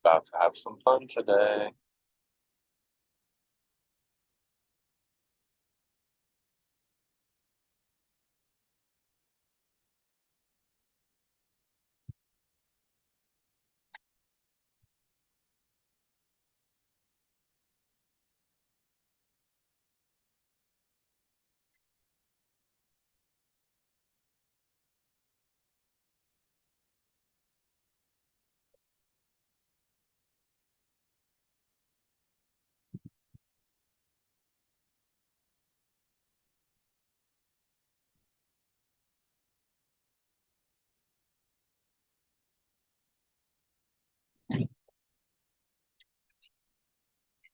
About to have some fun today.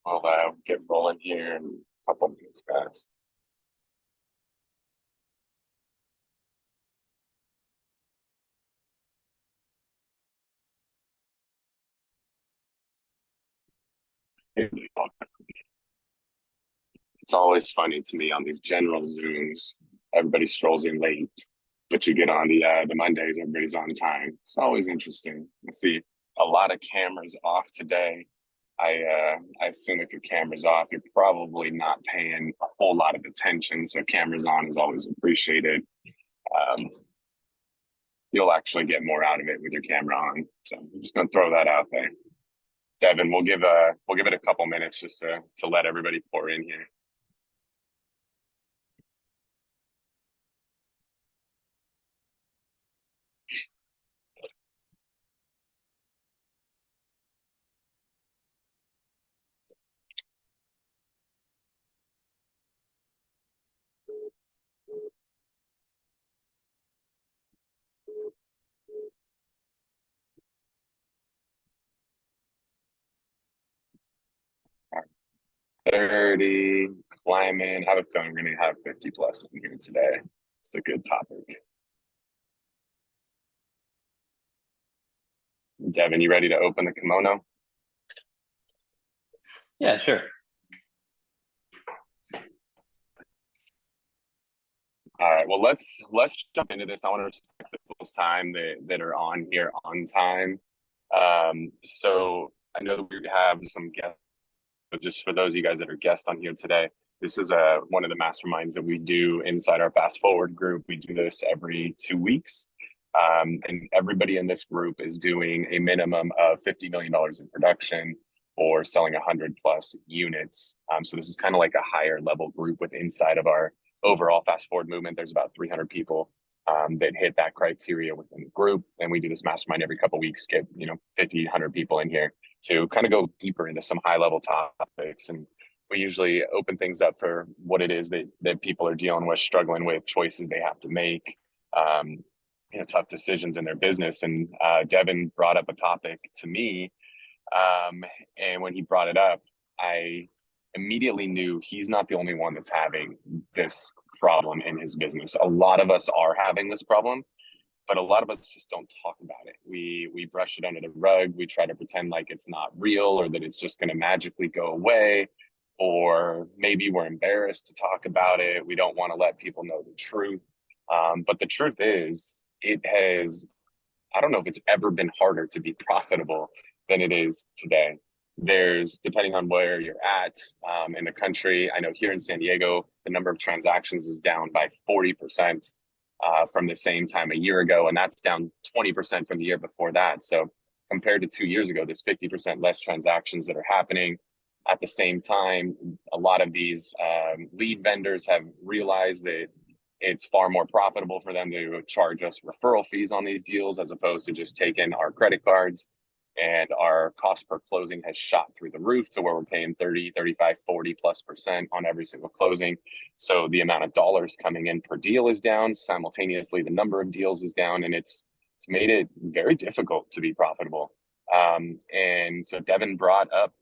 I'll get rolling here in a couple minutes, guys. It's always funny to me on these general Zooms. Everybody strolls in late, but you get on the Mondays, everybody's on time. It's always interesting. I see a lot of cameras off today. I assume if your camera's off, you're probably not paying a whole lot of attention. So cameras on is always appreciated. Um, you'll actually get more out of it with your camera on. So I'm just gonna throw that out there. Devin, we'll give it a couple minutes just to let everybody pour in here. 30, climbing. I have a feeling we're gonna have 50 plus in here today. It's a good topic. Devin, you ready to open the kimono? Yeah, sure. All right. Well, let's jump into this. I want to respect people's time that are on here on time. So I know that we have some guests, but just for those of you guys that are guests on here today, this is one of the masterminds that we do inside our Fast Forward group. We do this every 2 weeks. And everybody in this group is doing a minimum of $50 million in production or selling 100 plus units. So this is kind of like a higher level group with inside of our overall Fast Forward movement. There's about 300 people that hit that criteria within the group. And we do this mastermind every couple of weeks, get, 50, 100 people in here to kind of go deeper into some high level topics. And we usually open things up for what it is that people are dealing with, struggling with, choices they have to make, um, tough decisions in their business. And Devin brought up a topic to me. And when he brought it up, I immediately knew he's not the only one that's having this problem in his business. A lot of us are having this problem, but a lot of us just don't talk about it. We brush it under the rug. We try to pretend like it's not real or that it's just going to magically go away, or maybe we're embarrassed to talk about it. We don't want to let people know the truth. But the truth is, it has, I don't know if it's ever been harder to be profitable than it is today. There's, depending on where you're at in the country, I know here in San Diego, the number of transactions is down by 40% from the same time a year ago. And that's down 20% from the year before that. So compared to 2 years ago, there's 50% less transactions that are happening. At the same time, a lot of these lead vendors have realized that it's far more profitable for them to charge us referral fees on these deals as opposed to just taking our credit cards. And our cost per closing has shot through the roof to where we're paying 30, 35, 40+% on every single closing. So the amount of dollars coming in per deal is down. Simultaneously, the number of deals is down, and it's made it very difficult to be profitable. And so Devin brought up,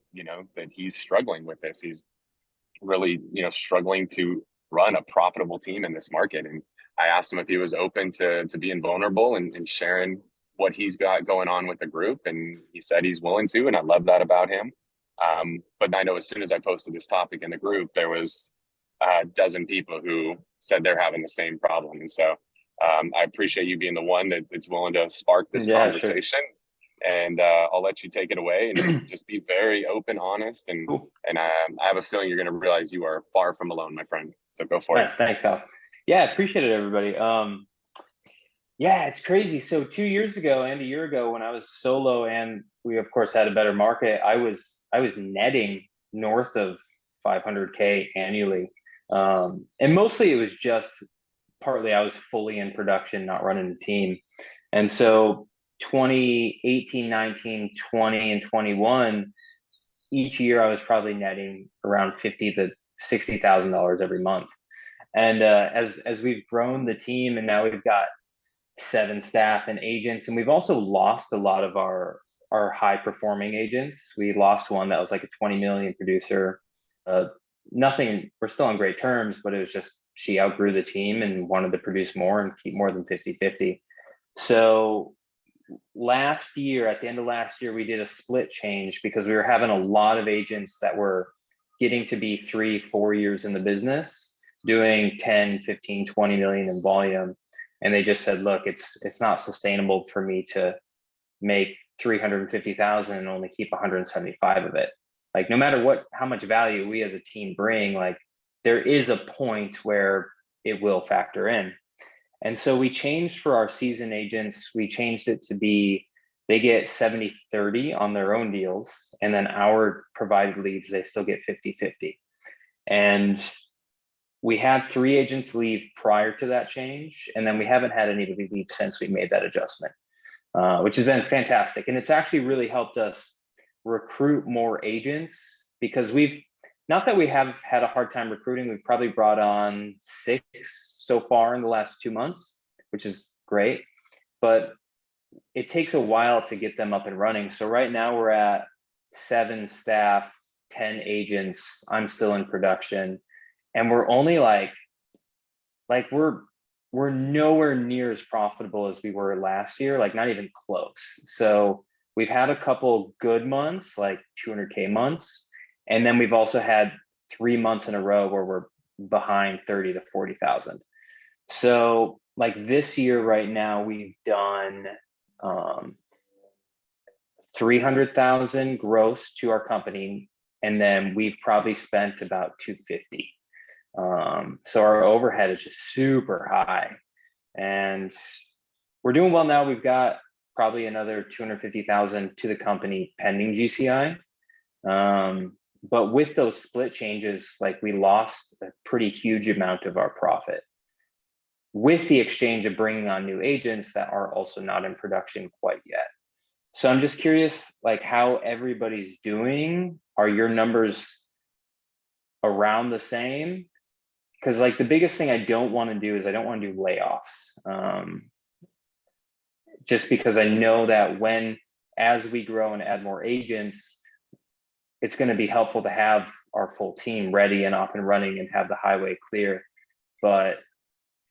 that he's struggling with this. He's really, struggling to run a profitable team in this market. And I asked him if he was open to being vulnerable and sharing what he's got going on with the group. And he said he's willing to, and I love that about him. But I know as soon as I posted this topic in the group, there was a dozen people who said they're having the same problem. And so I appreciate you being the one that's willing to spark this Yeah, sure. conversation and I'll let you take it away and just be very open, honest, and Cool. I have a feeling you're going to realize you are far from alone, my friend. So go for it. Yes, thanks, Kyle. Yeah, appreciate it, everybody. Yeah, it's crazy. So 2 years ago and a year ago, when I was solo and we of course had a better market, I was netting north of 500K annually. And mostly it was just partly I was fully in production, not running the team. And so 2018, 19, 20, and 21, each year I was probably netting around $50,000 to $60,000 every month. And as we've grown the team, and now we've got 7 staff and agents, and we've also lost a lot of our high performing agents. We lost one that was like a 20 million producer. Nothing, we're still on great terms, but it was just she outgrew the team and wanted to produce more and keep more than 50-50. So last year, at the end of last year, we did a split change because we were having a lot of agents that were getting to be 3-4 years in the business, doing 10, 15, 20 million in volume. And they just said, look, it's not sustainable for me to make 350,000 and only keep 175 of it. Like, no matter how much value we as a team bring, like there is a point where it will factor in. And so we changed for our season agents. We changed it to be, they get 70-30 on their own deals. And then our provided leads, they still get 50-50. And we had 3 agents leave prior to that change. And then we haven't had anybody leave since we made that adjustment, which has been fantastic. And it's actually really helped us recruit more agents, because not that we have had a hard time recruiting, we've probably brought on 6 so far in the last 2 months, which is great, but it takes a while to get them up and running. So right now we're at 7 staff, 10 agents. I'm still in production, and we're only like we're nowhere near as profitable as we were last year, like not even close. So we've had a couple good months, like 200K months. And then we've also had 3 months in a row where we're behind 30 to 40,000. So like this year right now, we've done 300,000 gross to our company. And then we've probably spent about 250. So our overhead is just super high, and we're doing well now. We've got probably another 250,000 to the company pending GCI. But with those split changes, like we lost a pretty huge amount of our profit with the exchange of bringing on new agents that are also not in production quite yet. So I'm just curious, like how everybody's doing. Are your numbers around the same? Because like the biggest thing I don't want to do is I don't want to do layoffs. Just because I know that as we grow and add more agents, it's going to be helpful to have our full team ready and up and running and have the highway clear. But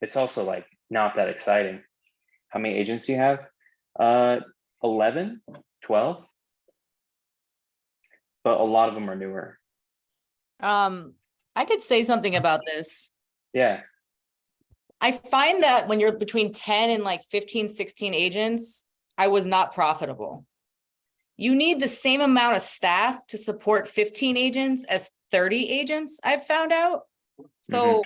it's also like not that exciting. How many agents do you have? 11, 12. But a lot of them are newer. I could say something about this. Yeah. I find that when you're between 10 and like 15, 16 agents, I was not profitable. You need the same amount of staff to support 15 agents as 30 agents, I've found out. So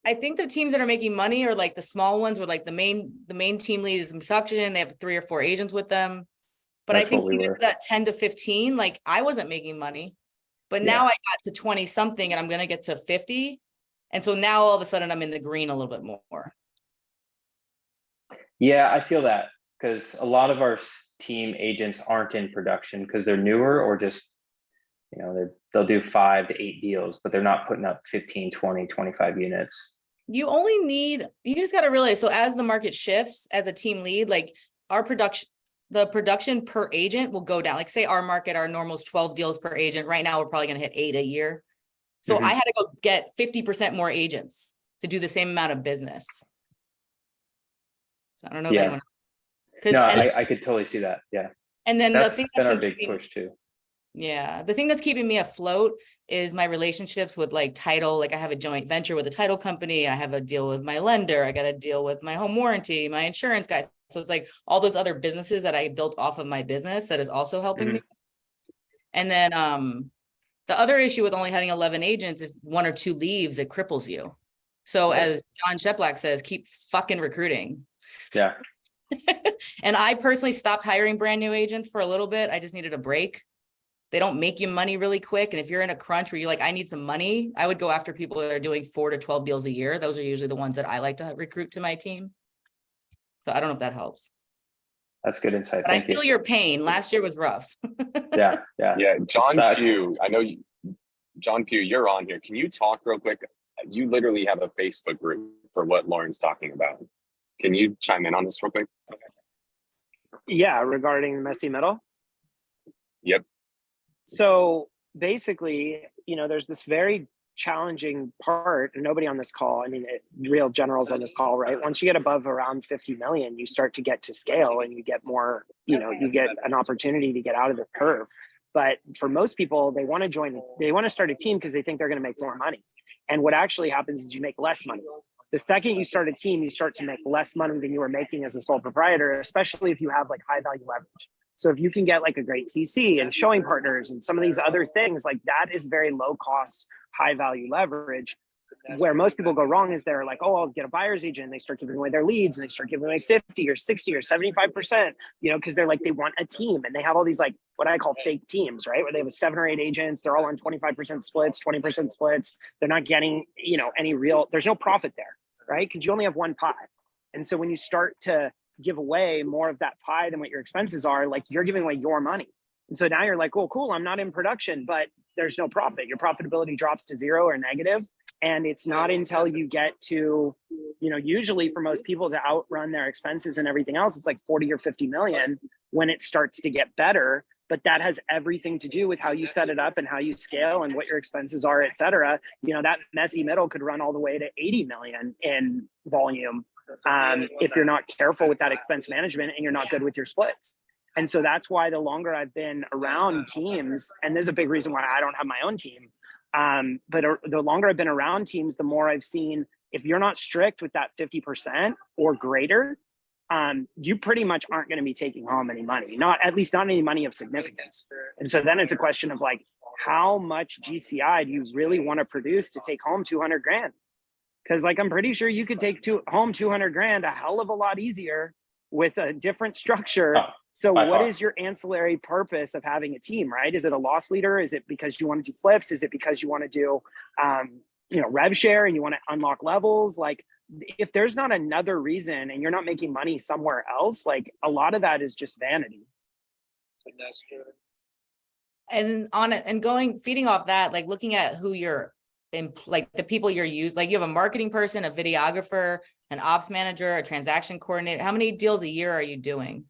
I think the teams that are making money are like the small ones, where like the main team lead is in production. They have 3 or 4 agents with them. But I think even to that 10 to 15, like I wasn't making money. But now I got to 20 something and I'm going to get to 50. And so now all of a sudden I'm in the green a little bit more. Yeah, I feel that, because a lot of our team agents aren't in production because they're newer, or just, they'll do 5 to 8 deals, but they're not putting up 15, 20, 25 units. You just got to realize, so as the market shifts as a team lead, like the production per agent will go down. Like say our normal is 12 deals per agent. Right now, we're probably going to hit 8 a year. So I had to go get 50% more agents to do the same amount of business. So I don't know if anyone. No, I could totally see that. Yeah. And then that's been our big push too. Yeah. The thing that's keeping me afloat is my relationships with like title. Like I have a joint venture with a title company. I have a deal with my lender. I got to deal with my home warranty, my insurance guys. So it's like all those other businesses that I built off of my business that is also helping me. And then the other issue with only having 11 agents, if 1 or 2 leaves, it cripples you. So as John Sheplack says, keep fucking recruiting. Yeah. And I personally stopped hiring brand new agents for a little bit. I just needed a break. They don't make you money really quick. And if you're in a crunch where you're like, I need some money, I would go after people that are doing 4 to 12 deals a year. Those are usually the ones that I like to recruit to my team. So I don't know if that helps. That's good insight. But Thank I feel you. your pain. Last year was rough. Yeah. Yeah, John Sucks. Pugh, I know you, John Pugh, you're on here. Can you talk real quick? You literally have a Facebook group for what Lauren's talking about. Can you chime in on this real quick? Yeah, regarding messy middle. Yep. So basically, there's this very challenging part, and nobody on this call, real generals on this call, right? Once you get above around 50 million, you start to get to scale and you get more, you get an opportunity to get out of the curve. But for most people, they want to start a team because they think they're going to make more money. And what actually happens is you make less money. The second you start a team, you start to make less money than you were making as a sole proprietor, especially if you have like high value leverage. So if you can get like a great TC and showing partners and some of these other things, like that is very low cost, high value leverage. Where most people go wrong is they're like, oh, I'll get a buyer's agent. And they start giving away their leads and they start giving away 50 or 60 or 75%, because they're like, they want a team and they have all these like what I call fake teams, right? Where they have 7 or 8 agents. They're all on 25% splits, 20% splits. They're not getting, any real, there's no profit there, right? Because you only have one pie. And so when you start to give away more of that pie than what your expenses are, like you're giving away your money. And so now you're like, oh, cool, I'm not in production, but there's no profit. Your profitability drops to 0 or negative. And it's not until you get to, usually for most people to outrun their expenses and everything else, it's like 40 or 50 million when it starts to get better. But that has everything to do with how you set it up and how you scale and what your expenses are, et cetera. That messy middle could run all the way to 80 million in volume if you're not careful with that expense management and you're not good with your splits. And so that's why the longer I've been around teams, and there's a big reason why I don't have my own team, but the longer I've been around teams, the more I've seen if you're not strict with that 50% or greater, you pretty much aren't going to be taking home any money, not any money of significance. And so then it's a question of like, how much GCI do you really want to produce to take home 200 grand? Because like, I'm pretty sure you could take home 200 grand a hell of a lot easier with a different structure. So what is your ancillary purpose of having a team, right? Is it a loss leader? Is it because you want to do flips? Is it because you want to do, rev share and you want to unlock levels? Like if there's not another reason and you're not making money somewhere else, like a lot of that is just vanity. And on it and feeding off that, like looking at who you're like the people you're using, like you have a marketing person, a videographer, an ops manager, a transaction coordinator. How many deals a year are you doing?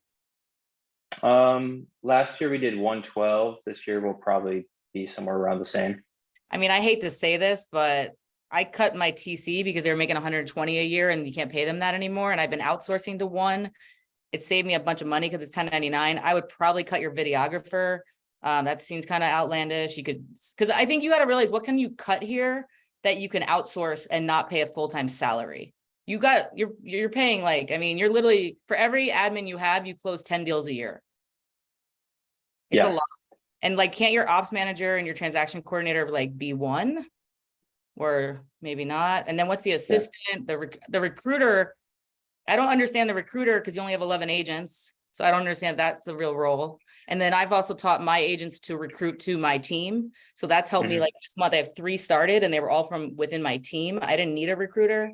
Last year we did 112. This year we'll probably be somewhere around the same. I mean, I hate to say this, but I cut my TC because they were making 120 a year and you can't pay them that anymore. And I've been outsourcing to one. It saved me a bunch of money because it's 1099. I would probably cut your videographer. That seems kind of outlandish. You could, because I think you got to realize what can you cut here that you can outsource and not pay a full-time salary. You're paying you're literally for every admin you have, you close 10 deals a year. It's a lot. And can't your ops manager and your transaction coordinator be one or maybe not? And then what's the assistant, the recruiter? I don't understand the recruiter because you only have 11 agents. So I don't understand if that's a real role. And then I've also taught my agents to recruit to my team. So that's helped me. This month I have 3 started and they were all from within my team. I didn't need a recruiter.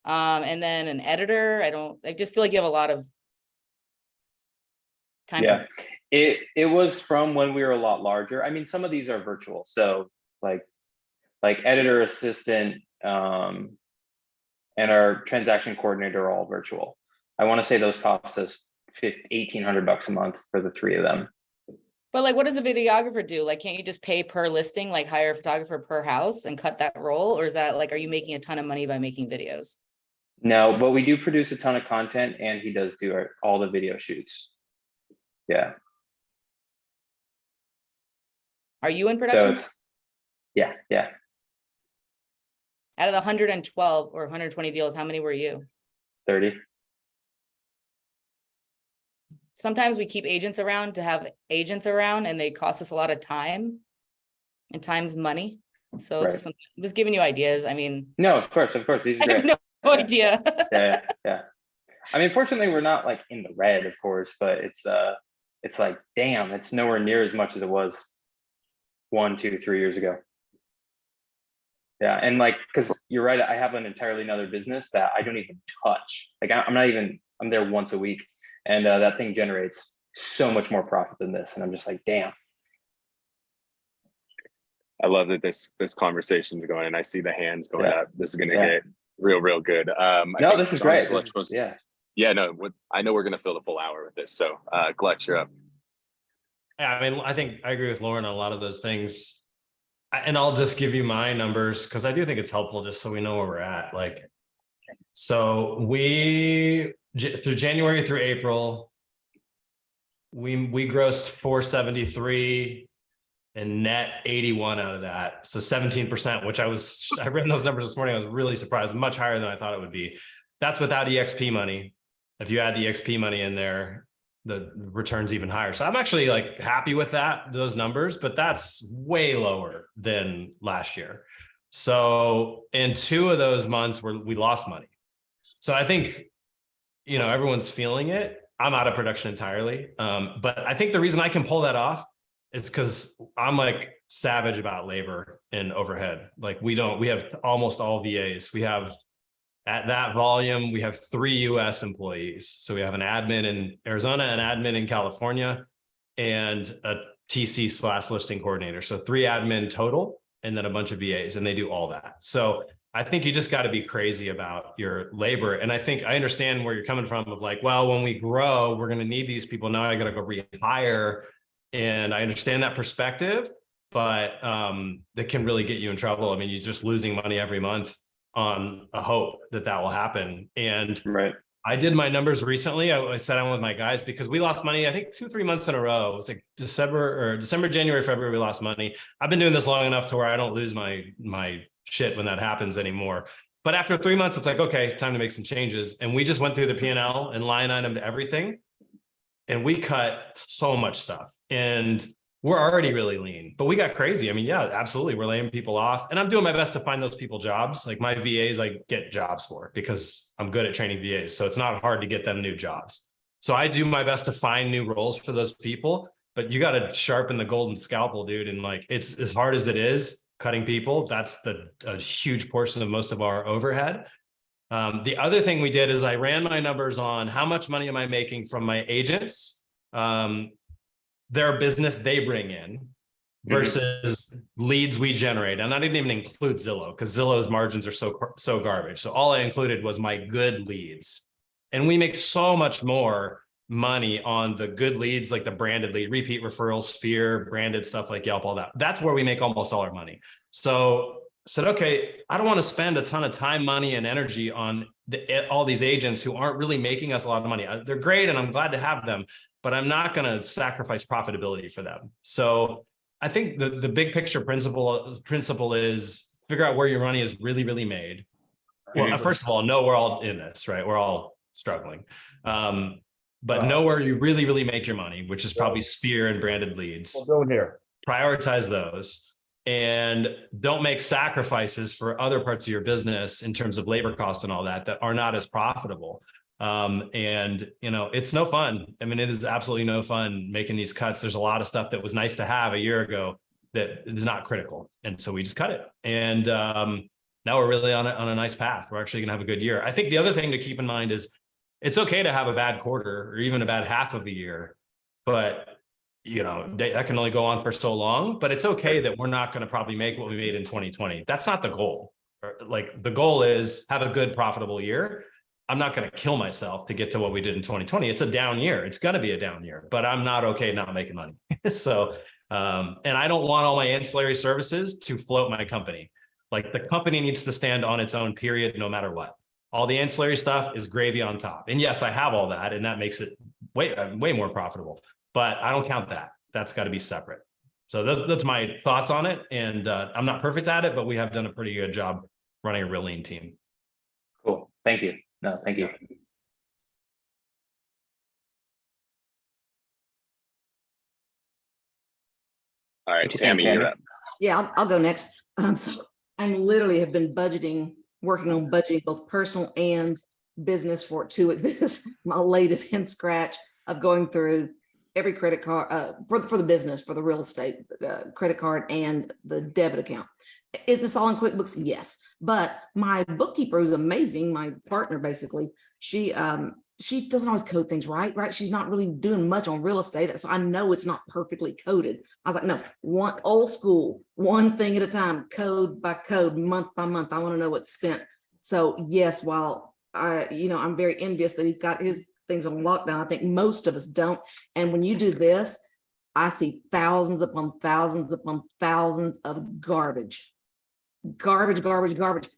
And then an editor. I just feel like you have a lot of time. Yeah, it was from when we were a lot larger. I mean, some of these are virtual. So like editor, assistant, and our transaction coordinator are all virtual. I want to say those cost us $1,800 a month for the 3 of them. But what does a videographer do? Can't you just pay per listing, hire a photographer per house and cut that role? Or is that are you making a ton of money by making videos? No, but we do produce a ton of content and he does do all the video shoots. Yeah. Are you in production? So yeah. Out of the 112 or 120 deals, how many were you? 30. sometimes we keep agents around to have agents around, and they cost us a lot of time, and time's money. So Right. it's just giving you ideas. I mean, No, of course. These are I have great. no idea. Yeah. I mean, fortunately, we're not like in the red, of course, but it's like, damn, it's nowhere near as much as it was 1, 2, 3 years ago. Yeah, and like, because you're right, I have an entirely another business that I don't even touch. Like, I'm there once a week, and that thing generates so much more profit than this, and I'm just like, damn. I love that this conversation's going, and I see the hands going up. This is going to get real good. No, this is great. Yeah, no, I know we're going to fill the full hour with this. So, Gletch, you're up. Yeah, I mean, I think I agree with Lauren on a lot of those things. And I'll just give you my numbers because I do think it's helpful just so we know where we're at. Like, so through January through April, we grossed 473 and net 81 out of that. So 17%, which I ran those numbers this morning. I was really surprised, much higher than I thought it would be. That's without EXP money. If you add the EXP money in there, the return's even higher. So I'm actually like happy with those numbers, but that's way lower than last year. So in 2 of those months we lost money. So I think, everyone's feeling it. I'm out of production entirely. But I think the reason I can pull that off is because I'm like savage about labor and overhead. Like we have almost all VAs. We have, at that volume, we have 3 US employees. So we have an admin in Arizona, an admin in California, and a TC/listing coordinator. So 3 admin total, and then a bunch of VAs, and they do all that. So I think you just got to be crazy about your labor. And I think I understand where you're coming from of like, well, when we grow, we're going to need these people. Now I got to go rehire. And I understand that perspective, but that can really get you in trouble. I mean, you're just losing money every month on a hope that will happen. And right. I did my numbers recently. I sat down with my guys because we lost money, I think 2-3 months in a row. It was like December, January, February, we lost money. I've been doing this long enough to where I don't lose my shit when that happens anymore. But after 3 months, it's like, okay, time to make some changes. And we just went through the P&L and line item to everything. And we cut so much stuff. And we're already really lean, but we got crazy. I mean, yeah, absolutely. We're laying people off, and I'm doing my best to find those people jobs. Like my VAs, I get jobs for because I'm good at training VAs. So it's not hard to get them new jobs. So I do my best to find new roles for those people, but you got to sharpen the golden scalpel, dude. And like, it's as hard as it is cutting people. That's a huge portion of most of our overhead. The other thing we did is I ran my numbers on how much money am I making from my agents, their business they bring in versus leads we generate. And I didn't even include Zillow because Zillow's margins are so garbage. So all I included was my good leads. And we make so much more money on the good leads, like the branded lead, repeat referrals, Sphere, branded stuff like Yelp, all that. That's where we make almost all our money. So said, okay, I don't want to spend a ton of time, money, and energy on all these agents who aren't really making us a lot of money. They're great, and I'm glad to have them, but I'm not going to sacrifice profitability for them. So I think the big picture principle is figure out where your money is really, really made. Well, first of all, know we're all in this, right? We're all struggling. But know where you really, really make your money, which is probably Sphere and branded leads. We'll go here. Prioritize those. And don't make sacrifices for other parts of your business in terms of labor costs and all that are not as profitable. And it's no fun. I mean, it is absolutely no fun making these cuts. There's a lot of stuff that was nice to have a year ago that is not critical. And so we just cut it. And now we're really on a nice path. We're actually gonna have a good year. I think the other thing to keep in mind is it's okay to have a bad quarter or even a bad half of a year, but that can only go on for so long, but it's okay that we're not going to probably make what we made in 2020. That's not the goal. Like the goal is have a good profitable year. I'm not going to kill myself to get to what we did in 2020. It's a down year. It's going to be a down year, but I'm not okay not making money. So, and I don't want all my ancillary services to float my company. Like the company needs to stand on its own period, no matter what. All the ancillary stuff is gravy on top. And yes, I have all that, and that makes it way more profitable. But I don't count that. That's got to be separate. So that's my thoughts on it. And I'm not perfect at it, but we have done a pretty good job running a real lean team. Cool. Thank you. No, thank you. All right, What you think, Tammy, you're Tammy? up. Yeah, I'll go next. So I'm literally have been working on budgeting both personal and business for 2 weeks. This is my latest hand scratch of going through every credit card for the business, for the real estate credit card and the debit account. Is this all in QuickBooks? Yes, but my bookkeeper is amazing. My partner, basically, she doesn't always code things right. She's not really doing much on real estate, so I know it's not perfectly coded. I was like, no, one old school, one thing at a time, code by code, month by month. I want to know what's spent. So yes, while I'm very envious that he's got his things on lockdown, I think most of us don't. And when you do this, I see thousands upon thousands upon thousands of garbage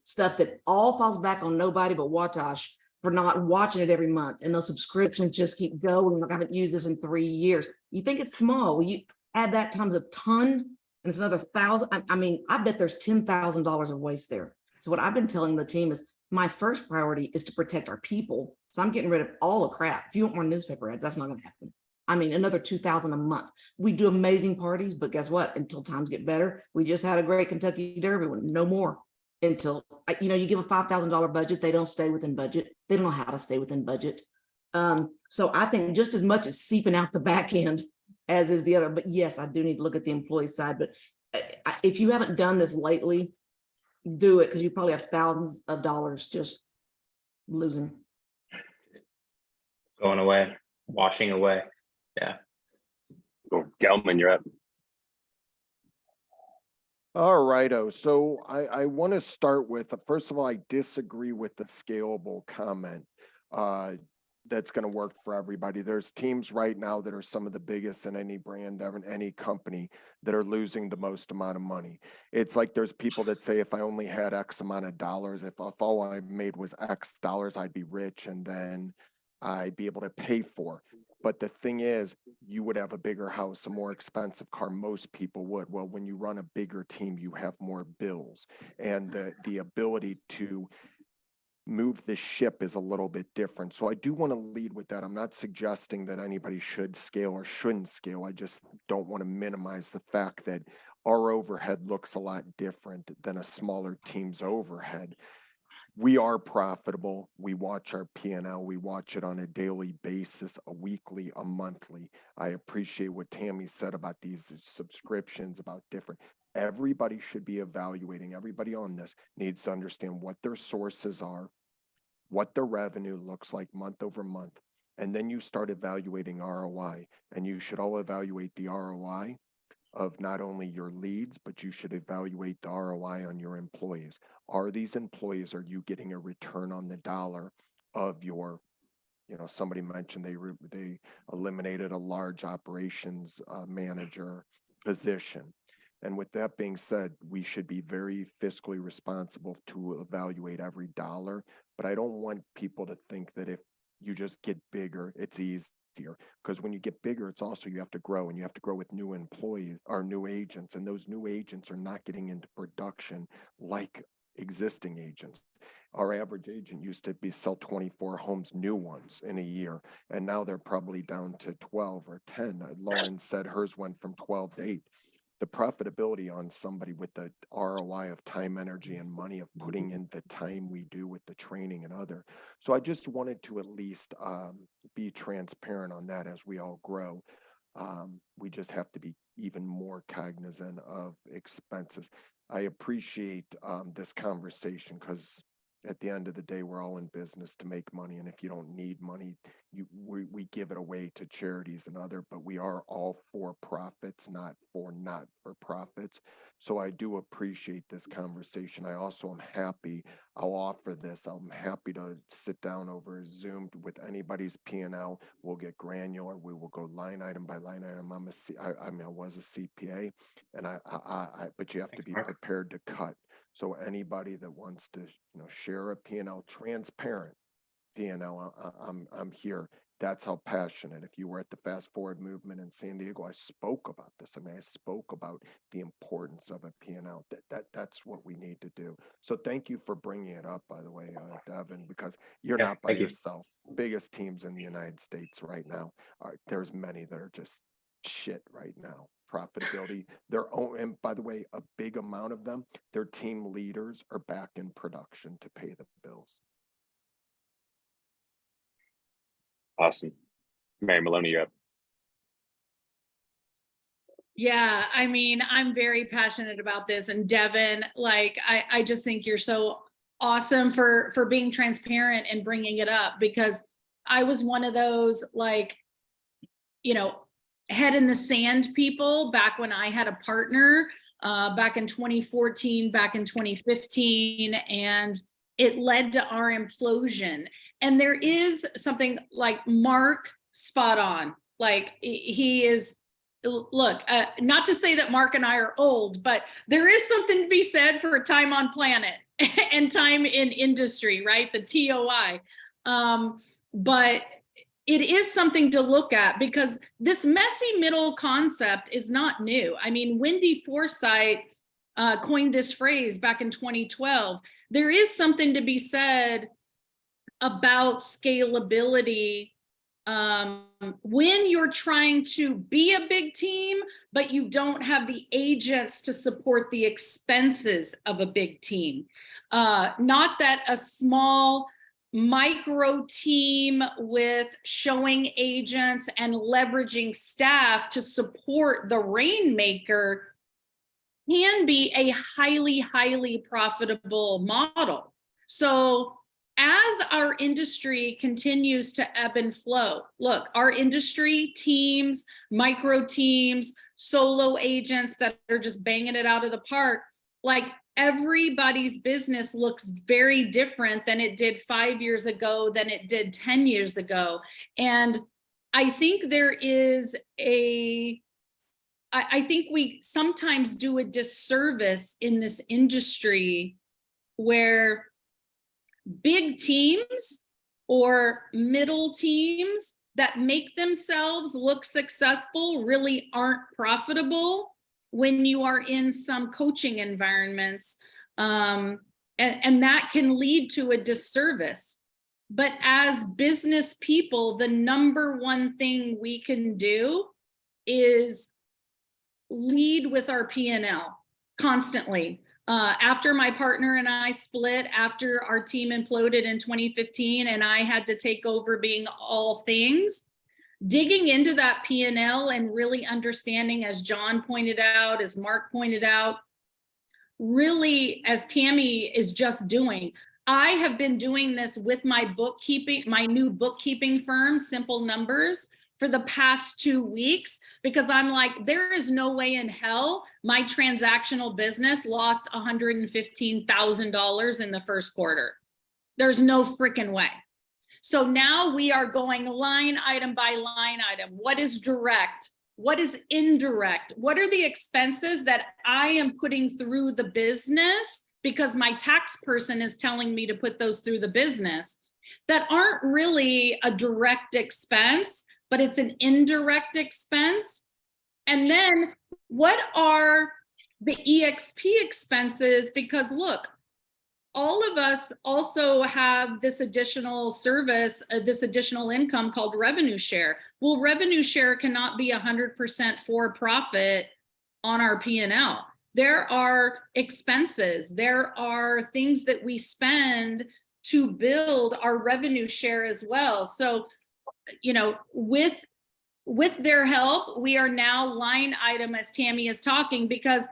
stuff that all falls back on nobody but Watash for not watching it every month. And those subscriptions just keep going. I haven't used this in 3 years. You think it's small? Well, you add that times a ton, and it's another 1,000. I mean, I bet there's $10,000 of waste there. So what I've been telling the team is my first priority is to protect our people. So I'm getting rid of all the crap. If you want more newspaper ads, that's not going to happen. I mean, another 2,000 a month. We do amazing parties, but guess what? Until times get better, we just had a great Kentucky Derby one. No more until, you give a $5,000 budget. They don't stay within budget. They don't know how to stay within budget. So I think just as much as seeping out the back end as is the other, but yes, I do need to look at the employee side. But if you haven't done this lately, do it, because you probably have thousands of dollars just losing. Going away, washing away. Yeah. Cool. Gelman, you're up. All righto. So I want to start with, first of all, I disagree with the scalable comment. That's going to work for everybody. There's teams right now that are some of the biggest in any brand, any company, that are losing the most amount of money. It's like there's people that say, if I only had X amount of dollars, if all I made was X dollars, I'd be rich, and then I'd be able to pay for. But the thing is, you would have a bigger house, a more expensive car. Most people would. Well, when you run a bigger team, you have more bills, and the ability to move the ship is a little bit different. So I do want to lead with that. I'm not suggesting that anybody should scale or shouldn't scale. I just don't want to minimize the fact that our overhead looks a lot different than a smaller team's overhead. We are profitable. We watch our P&L. We watch it on a daily basis, a weekly, a monthly. I appreciate what Tammy said about these subscriptions, about different. Everybody should be evaluating. Everybody on this needs to understand what their sources are, what their revenue looks like month over month. And then you start evaluating ROI. And you should all evaluate the ROI of not only your leads, but you should evaluate the ROI on your employees. Are these employees, are you getting a return on the dollar of your, somebody mentioned they eliminated a large operations manager position. And with that being said, we should be very fiscally responsible to evaluate every dollar. But I don't want people to think that if you just get bigger, it's easier. Because when you get bigger, it's also you have to grow, and you have to grow with new employees or new agents, and those new agents are not getting into production like existing agents. Our average agent used to sell 24 homes, new ones, in a year, and now they're probably down to 12 or 10. Lauren said hers went from 12 to 8. The profitability on somebody with the ROI of time, energy, and money of putting in the time we do with the training and other. So I just wanted to at least be transparent on that as we all grow. We just have to be even more cognizant of expenses. I appreciate this conversation, because at the end of the day, we're all in business to make money. And if you don't need money, we give it away to charities and other, but we are all for profits, not for profits. So I do appreciate this conversation. I also am happy, I'll offer this. I'm happy to sit down over Zoom with anybody's P&L. We'll get granular. We will go line item by line item. I was a CPA, and but you have to be prepared to cut. So anybody that wants to, share a P&L, transparent P&L, I'm here. That's how passionate. If you were at the Fast Forward movement in San Diego, I spoke about this. I spoke about the importance of a P&L. That's what we need to do. So thank you for bringing it up, by the way, Devin, because you're not by yourself. Biggest teams in the United States right now. There's many that are just shit right now. Profit profitability. Their own, and by the way, a big amount of them, their team leaders are back in production to pay the bills. Awesome. Mary Maloney, you're up. Yeah, I mean, I'm very passionate about this. And Devin, like, I just think you're so awesome for being transparent and bringing it up, because I was one of those, like, you know, head in the sand people back when I had a partner back in 2014, back in 2015, and it led to our implosion. And there is something like Mark spot on. Like, he is, look, not to say that Mark and I are old, but there is something to be said for time on planet and time in industry, right? The TOI. But it is something to look at, because this messy middle concept is not new. I mean, Wendy Forsythe coined this phrase back in 2012. There is something to be said about scalability when you're trying to be a big team, but you don't have the agents to support the expenses of a big team. Not that a small micro team with showing agents and leveraging staff to support the rainmaker can be a highly, highly profitable model. So as our industry continues to ebb and flow, look, our industry, teams, micro teams, solo agents that are just banging it out of the park, like, everybody's business looks very different than it did 5 years ago, than it did 10 years ago. And I think there is I think we sometimes do a disservice in this industry where big teams or middle teams that make themselves look successful really aren't profitable when you are in some coaching environments. And that can lead to a disservice. But as business people, the number one thing we can do is lead with our P&L constantly. After my partner and I split, after our team imploded in 2015, and I had to take over being all things, digging into that P&L and really understanding, as John pointed out, as Mark pointed out, really, as Tammy is just doing. I have been doing this with my bookkeeping, my new bookkeeping firm, Simple Numbers, for the past 2 weeks, because I'm like, there is no way in hell my transactional business lost $115,000 in the first quarter. There's no freaking way. So now we are going line item by line item. What is direct? What is indirect? What are the expenses that I am putting through the business because my tax person is telling me to put those through the business that aren't really a direct expense, but it's an indirect expense? And then what are the EXP expenses? Because look, all of us also have this additional service, this additional income called revenue share. Well, revenue share cannot be 100% for profit on our P&L. There are expenses, there are things that we spend to build our revenue share as well. So, you know, with their help, we are now line item, as Tammy is talking, because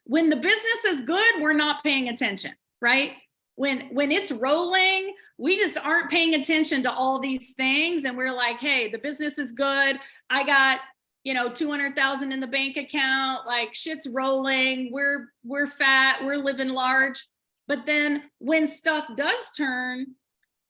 when the business is good, we're not paying attention, right? When it's rolling, we just aren't paying attention to all these things. And we're like, hey, the business is good. I got, you know, 200,000 in the bank account, like shit's rolling. We're fat, we're living large. But then when stuff does turn,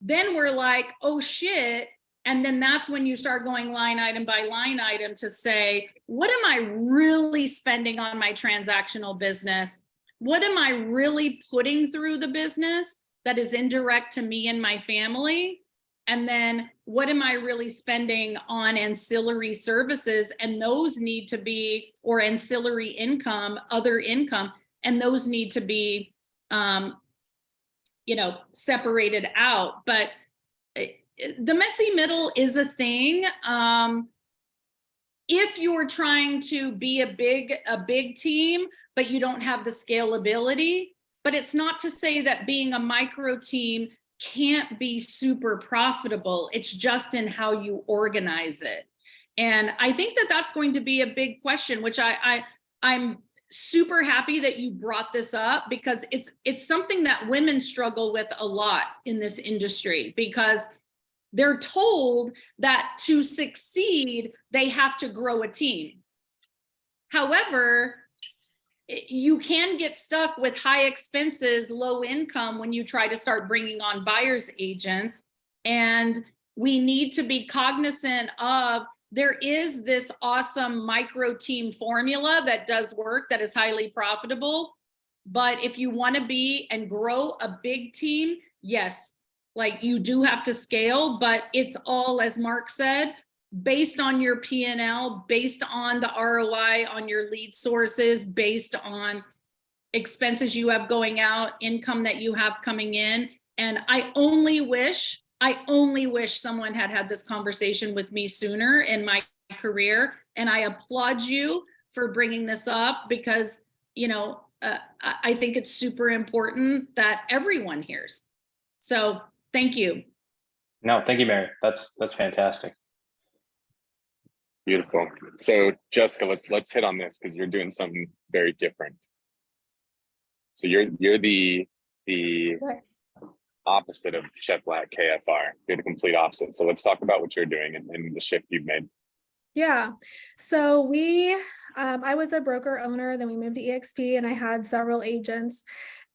then we're like, oh shit. And then that's when you start going line item by line item to say, what am I really spending on my transactional business? What am I really putting through the business that is indirect to me and my family? And then what am I really spending on ancillary services? And those need to be, or ancillary income, other income, and those need to be, you know, separated out. But the messy middle is a thing. if you're trying to be a big team, but you don't have the scalability. But it's not to say that being a micro team can't be super profitable. It's just in how you organize it. And I think that that's going to be a big question, which I'm super happy that you brought this up, because it's something that women struggle with a lot in this industry, because they're told that to succeed, they have to grow a team. However, you can get stuck with high expenses, low income when you try to start bringing on buyer's agents. And we need to be cognizant of, there is this awesome micro team formula that does work, that is highly profitable. But if you want to be and grow a big team, yes, like you do have to scale, but it's all, as Mark said, based on your P&L, based on the ROI on your lead sources, based on expenses you have going out, income that you have coming in. And I only wish someone had this conversation with me sooner in my career. And I applaud you for bringing this up, because, you know, I think it's super important that everyone hears. So thank you. No, thank you, Mary. That's fantastic. Beautiful. So Jessica, let's hit on this, because you're doing something very different. So you're the opposite of Chef Black KFR. You're the complete opposite. So let's talk about what you're doing and the shift you've made. Yeah. So I was a broker owner, then we moved to EXP, and I had several agents.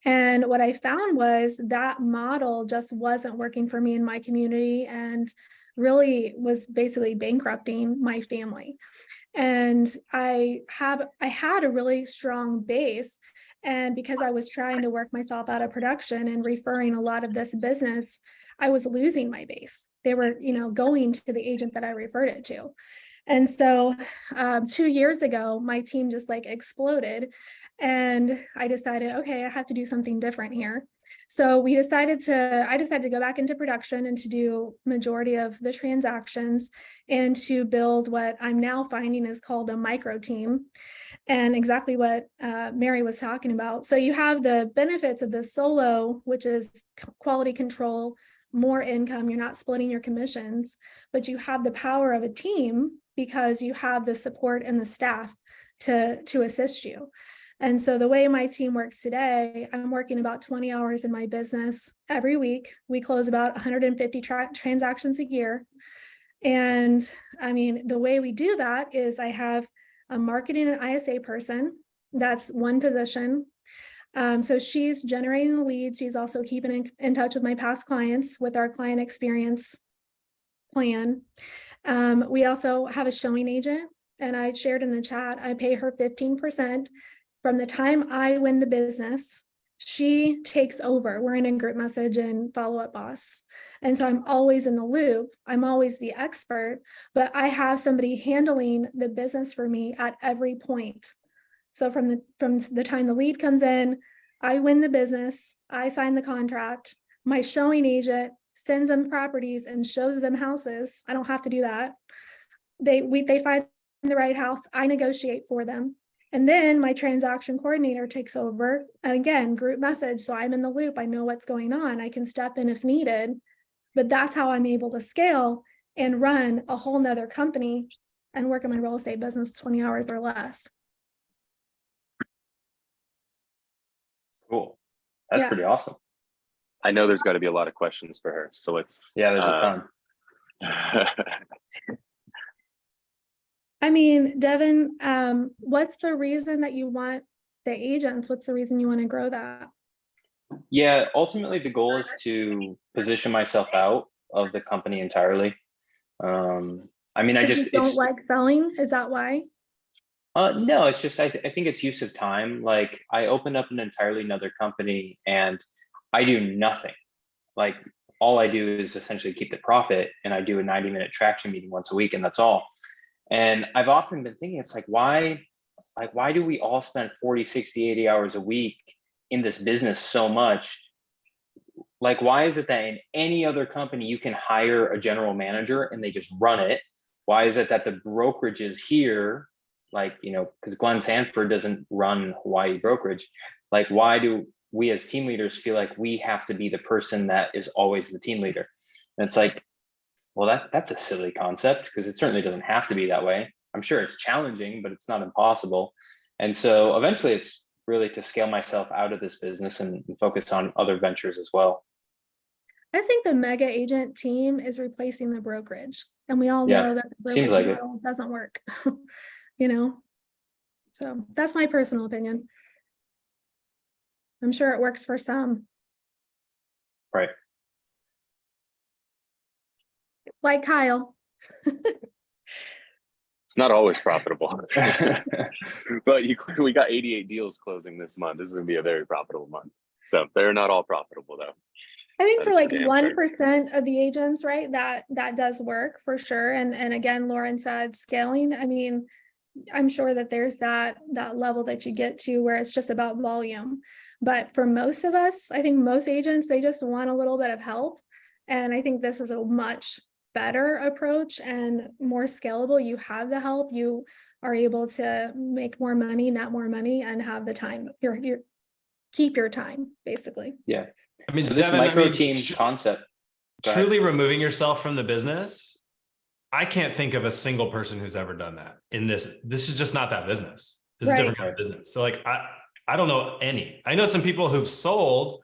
And what I found was that model just wasn't working for me in my community, and really was basically bankrupting my family. And I had a really strong base. And because I was trying to work myself out of production and referring a lot of this business, I was losing my base. They were, going to the agent that I referred it to. And so 2 years ago, my team just like exploded, and I decided, okay, I have to do something different here. So I decided to go back into production and to do majority of the transactions, and to build what I'm now finding is called a micro team, and exactly what Mary was talking about. So you have the benefits of the solo, which is quality control, more income, you're not splitting your commissions, but you have the power of a team because you have the support and the staff to assist you. And so the way my team works today, I'm working about 20 hours in my business every week. We close about 150 transactions a year. And I mean, the way we do that is I have a marketing and ISA person. That's one position. So she's generating the leads. She's also keeping in touch with my past clients with our client experience plan. We also have a showing agent, and I shared in the chat, I pay her 15%. From the time I win the business, she takes over. We're in a group message and follow-up boss. And so I'm always in the loop. I'm always the expert, but I have somebody handling the business for me at every point. So from the time the lead comes in, I win the business, I sign the contract, my showing agent sends them properties and shows them houses. I don't have to do that. They find the right house, I negotiate for them. And then my transaction coordinator takes over, and again, group message. So I'm in the loop. I know what's going on. I can step in if needed, but that's how I'm able to scale and run a whole nother company and work in my real estate business 20 hours or less. Cool. That's pretty awesome. I know there's got to be a lot of questions for her. So let's. Yeah, there's a ton. I mean, Devin, what's the reason that you want the agents? What's the reason you want to grow that? Yeah, ultimately the goal is to position myself out of the company entirely. I mean, I just don't like selling. Is that why? No, it's just I think it's use of time. Like I opened up an entirely another company and I do nothing. Like all I do is essentially keep the profit, and I do a 90-minute traction meeting once a week, and that's all. And I've often been thinking, it's like, why do we all spend 40, 60, 80 hours a week in this business so much? Like, why is it that in any other company you can hire a general manager and they just run it? Why is it that the brokerages here, like, because Glenn Sanford doesn't run Hawaii brokerage, like, why do we as team leaders feel like we have to be the person that is always the team leader? And it's like, well, that's a silly concept, because it certainly doesn't have to be that way. I'm sure it's challenging, but it's not impossible. And so eventually it's really to scale myself out of this business and focus on other ventures as well. I think the mega agent team is replacing the brokerage, and we all Yeah, know that the seems brokerage like it. model doesn't work. So that's my personal opinion. I'm sure it works for some. Right. Like Kyle. It's not always profitable, but we got 88 deals closing this month. This is going to be a very profitable month. So they're not all profitable though. I think That for is like for damn 1% of the agents, right, that does work for sure. And again, Lauren said scaling. I mean, I'm sure that there's that level that you get to where it's just about volume. But for most of us, I think most agents, they just want a little bit of help. And I think this is a much better approach and more scalable. You have the help, you are able to make more money, not more money, and have the time. You're keep your time, basically. Yeah. I mean, So this Devin, micro team concept. Go ahead. truly removing yourself from the business, I can't think of a single person who's ever done that in this. This is just not that business. This is a different kind of business. So like, I don't know any. I know some people who've sold,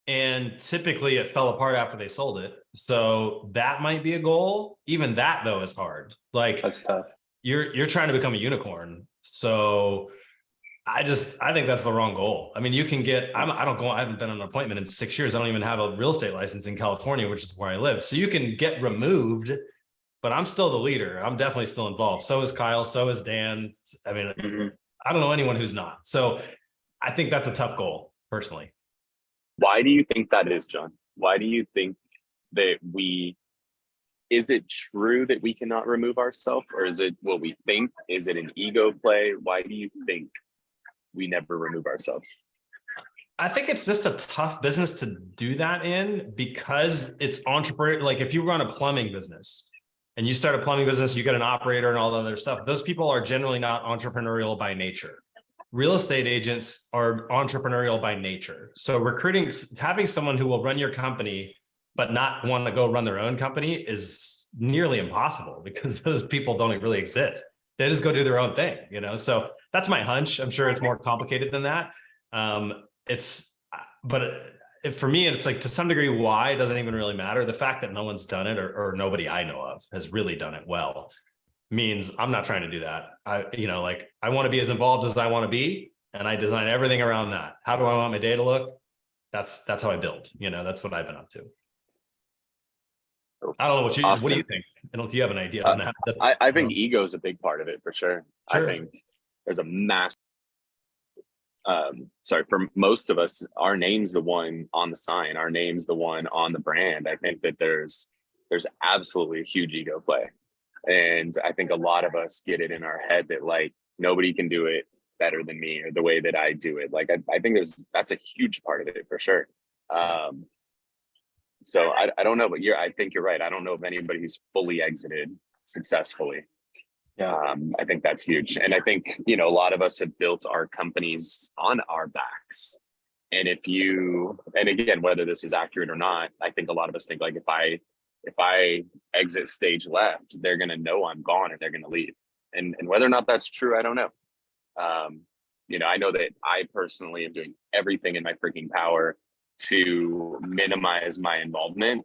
and typically it fell apart after they sold it. So that might be a goal. Even that though is hard. Like, That's tough. You're trying to become a unicorn. So I think that's the wrong goal. I mean, you can get, I haven't been on an appointment in 6 years. I don't even have a real estate license in California, which is where I live. So you can get removed, but I'm still the leader. I'm definitely still involved. So is Kyle. So is Dan. I mean, I don't know anyone who's not. So I think that's a tough goal personally. Why do you think that is, John? Why do you think that is it true that we cannot remove ourselves, or is it what we think? Is it an ego play? Why do you think we never remove ourselves? I think it's just a tough business to do that in, because it's entrepreneur. Like if you run a plumbing business and you start a plumbing business, you get an operator and all the other stuff. Those people are generally not entrepreneurial by nature. Real estate agents are entrepreneurial by nature. So recruiting, having someone who will run your company, but not want to go run their own company is nearly impossible, because those people don't really exist. They just go do their own thing, So that's my hunch. I'm sure it's more complicated than that. For me, it's like, to some degree, why doesn't even really matter. The fact that no one's done it, or nobody I know of has really done it well, means I'm not trying to do that. I want to be as involved as I want to be, and I design everything around that. How do I want my day to look? That's how I build. That's what I've been up to. I don't know what do you think? I don't know if you have an idea on that. I think ego is a big part of it for sure. I think there's a massive. For most of us, our name's the one on the sign. Our name's the one on the brand. I think that there's absolutely a huge ego play. And I think a lot of us get it in our head that like nobody can do it better than me, or the way that I do it. Like I think that's a huge part of it for sure. So I don't know, but I think you're right. I don't know of anybody who's fully exited successfully. Yeah. I think that's huge. And I think, a lot of us have built our companies on our backs. And and again, whether this is accurate or not, I think a lot of us think like, if I exit stage left, they're going to know I'm gone and they're going to leave. And whether or not that's true, I don't know. I know that I personally am doing everything in my freaking power to minimize my involvement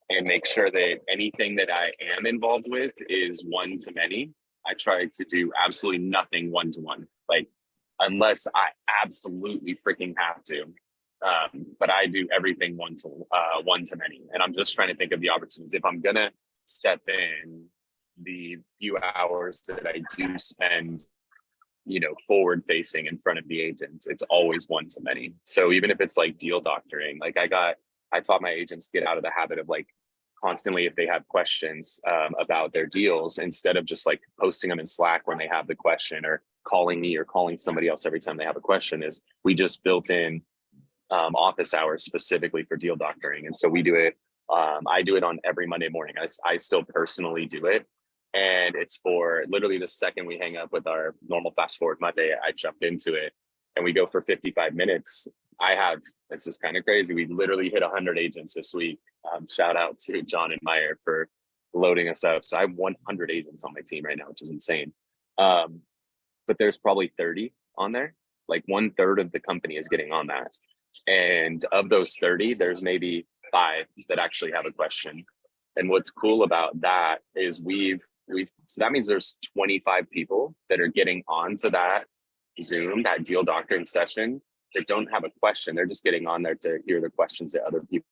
and make sure that anything that I am involved with is one to many. I try to do absolutely nothing one-to-one, like unless I absolutely freaking have to. But I do everything one to many. And I'm just trying to think of the opportunities. If I'm gonna step in, the few hours that I do spend, forward facing in front of the agents, it's always one to many. So even if it's like deal doctoring, like I taught my agents to get out of the habit of like constantly, if they have questions about their deals, instead of just like posting them in Slack when they have the question, or calling me or calling somebody else every time they have a question, is we just built in office hours specifically for deal doctoring. And so we do it. I do it on every Monday morning. I still personally do it. And it's for literally the second we hang up with our normal Fast Forward Monday, I jumped into it and we go for 55 minutes. This is kind of crazy. We literally hit 100 agents this week. Shout out to John and Meyer for loading us up. So I have 100 agents on my team right now, which is insane. But there's probably 30 on there. Like 1/3 of the company is getting on that. And of those 30, there's maybe 5 that actually have a question. And what's cool about that is so that means there's 25 people that are getting onto that Zoom, that deal doctoring session, that don't have a question. They're just getting on there to hear the questions that other people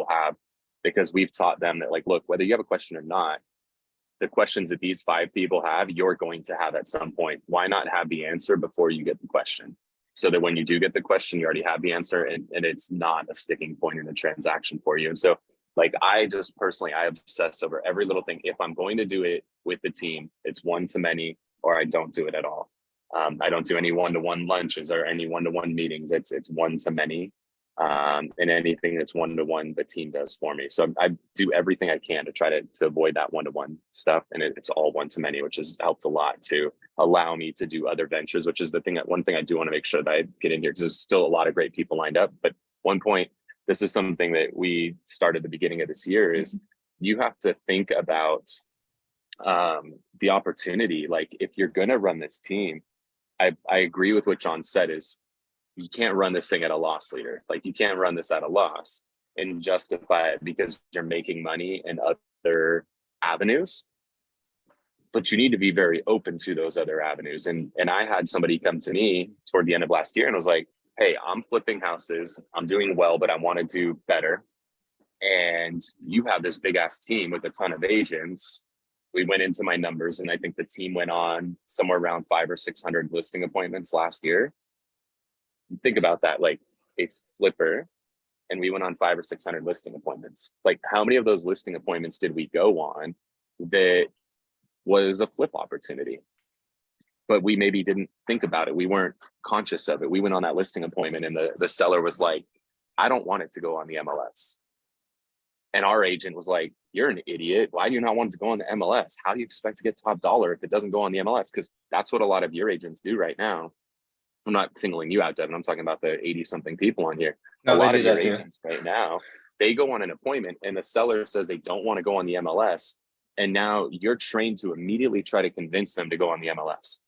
have, because we've taught them that, like, look, whether you have a question or not, the questions that these 5 people have, you're going to have at some point. Why not have the answer before you get the question? So that when you do get the question, you already have the answer, and it's not a sticking point in the transaction for you. And so, like, I just personally, I obsess over every little thing. If I'm going to do it with the team, it's one to many, or I don't do it at all. I don't do any one-to-one lunches or any one-to-one meetings. It's one to many. And anything that's one-to-one, the team does for me. So I do everything I can to try to avoid that one-to-one stuff. And it's all one to many, which has helped a lot to allow me to do other ventures, which is one thing I do want to make sure that I get in here, because there's still a lot of great people lined up. But one point, this is something that we started at the beginning of this year, is you have to think about the opportunity. Like, if you're going to run this team, I agree with what John said, is you can't run this thing at a loss leader. Like, you can't run this at a loss and justify it because you're making money in other avenues. But you need to be very open to those other avenues. And I had somebody come to me toward the end of last year and was like, hey, I'm flipping houses. I'm doing well, but I want to do better. And you have this big ass team with a ton of agents. We went into my numbers, and I think the team went on somewhere around 500 or 600 listing appointments last year. Think about that, like a flipper, and we went on 500 or 600 listing appointments. Like, how many of those listing appointments did we go on that was a flip opportunity? But we maybe didn't think about it. We weren't conscious of it. We went on that listing appointment, and the seller was like, I don't want it to go on the MLS. And our agent was like, you're an idiot. Why do you not want it to go on the MLS? How do you expect to get top dollar if it doesn't go on the MLS? Because that's what a lot of your agents do right now. I'm not singling you out, Devin. I'm talking about the 80-something people on here. No, a lot of your too. agents right now, they go on an appointment and the seller says they don't want to go on the MLS. And now you're trained to immediately try to convince them to go on the MLS.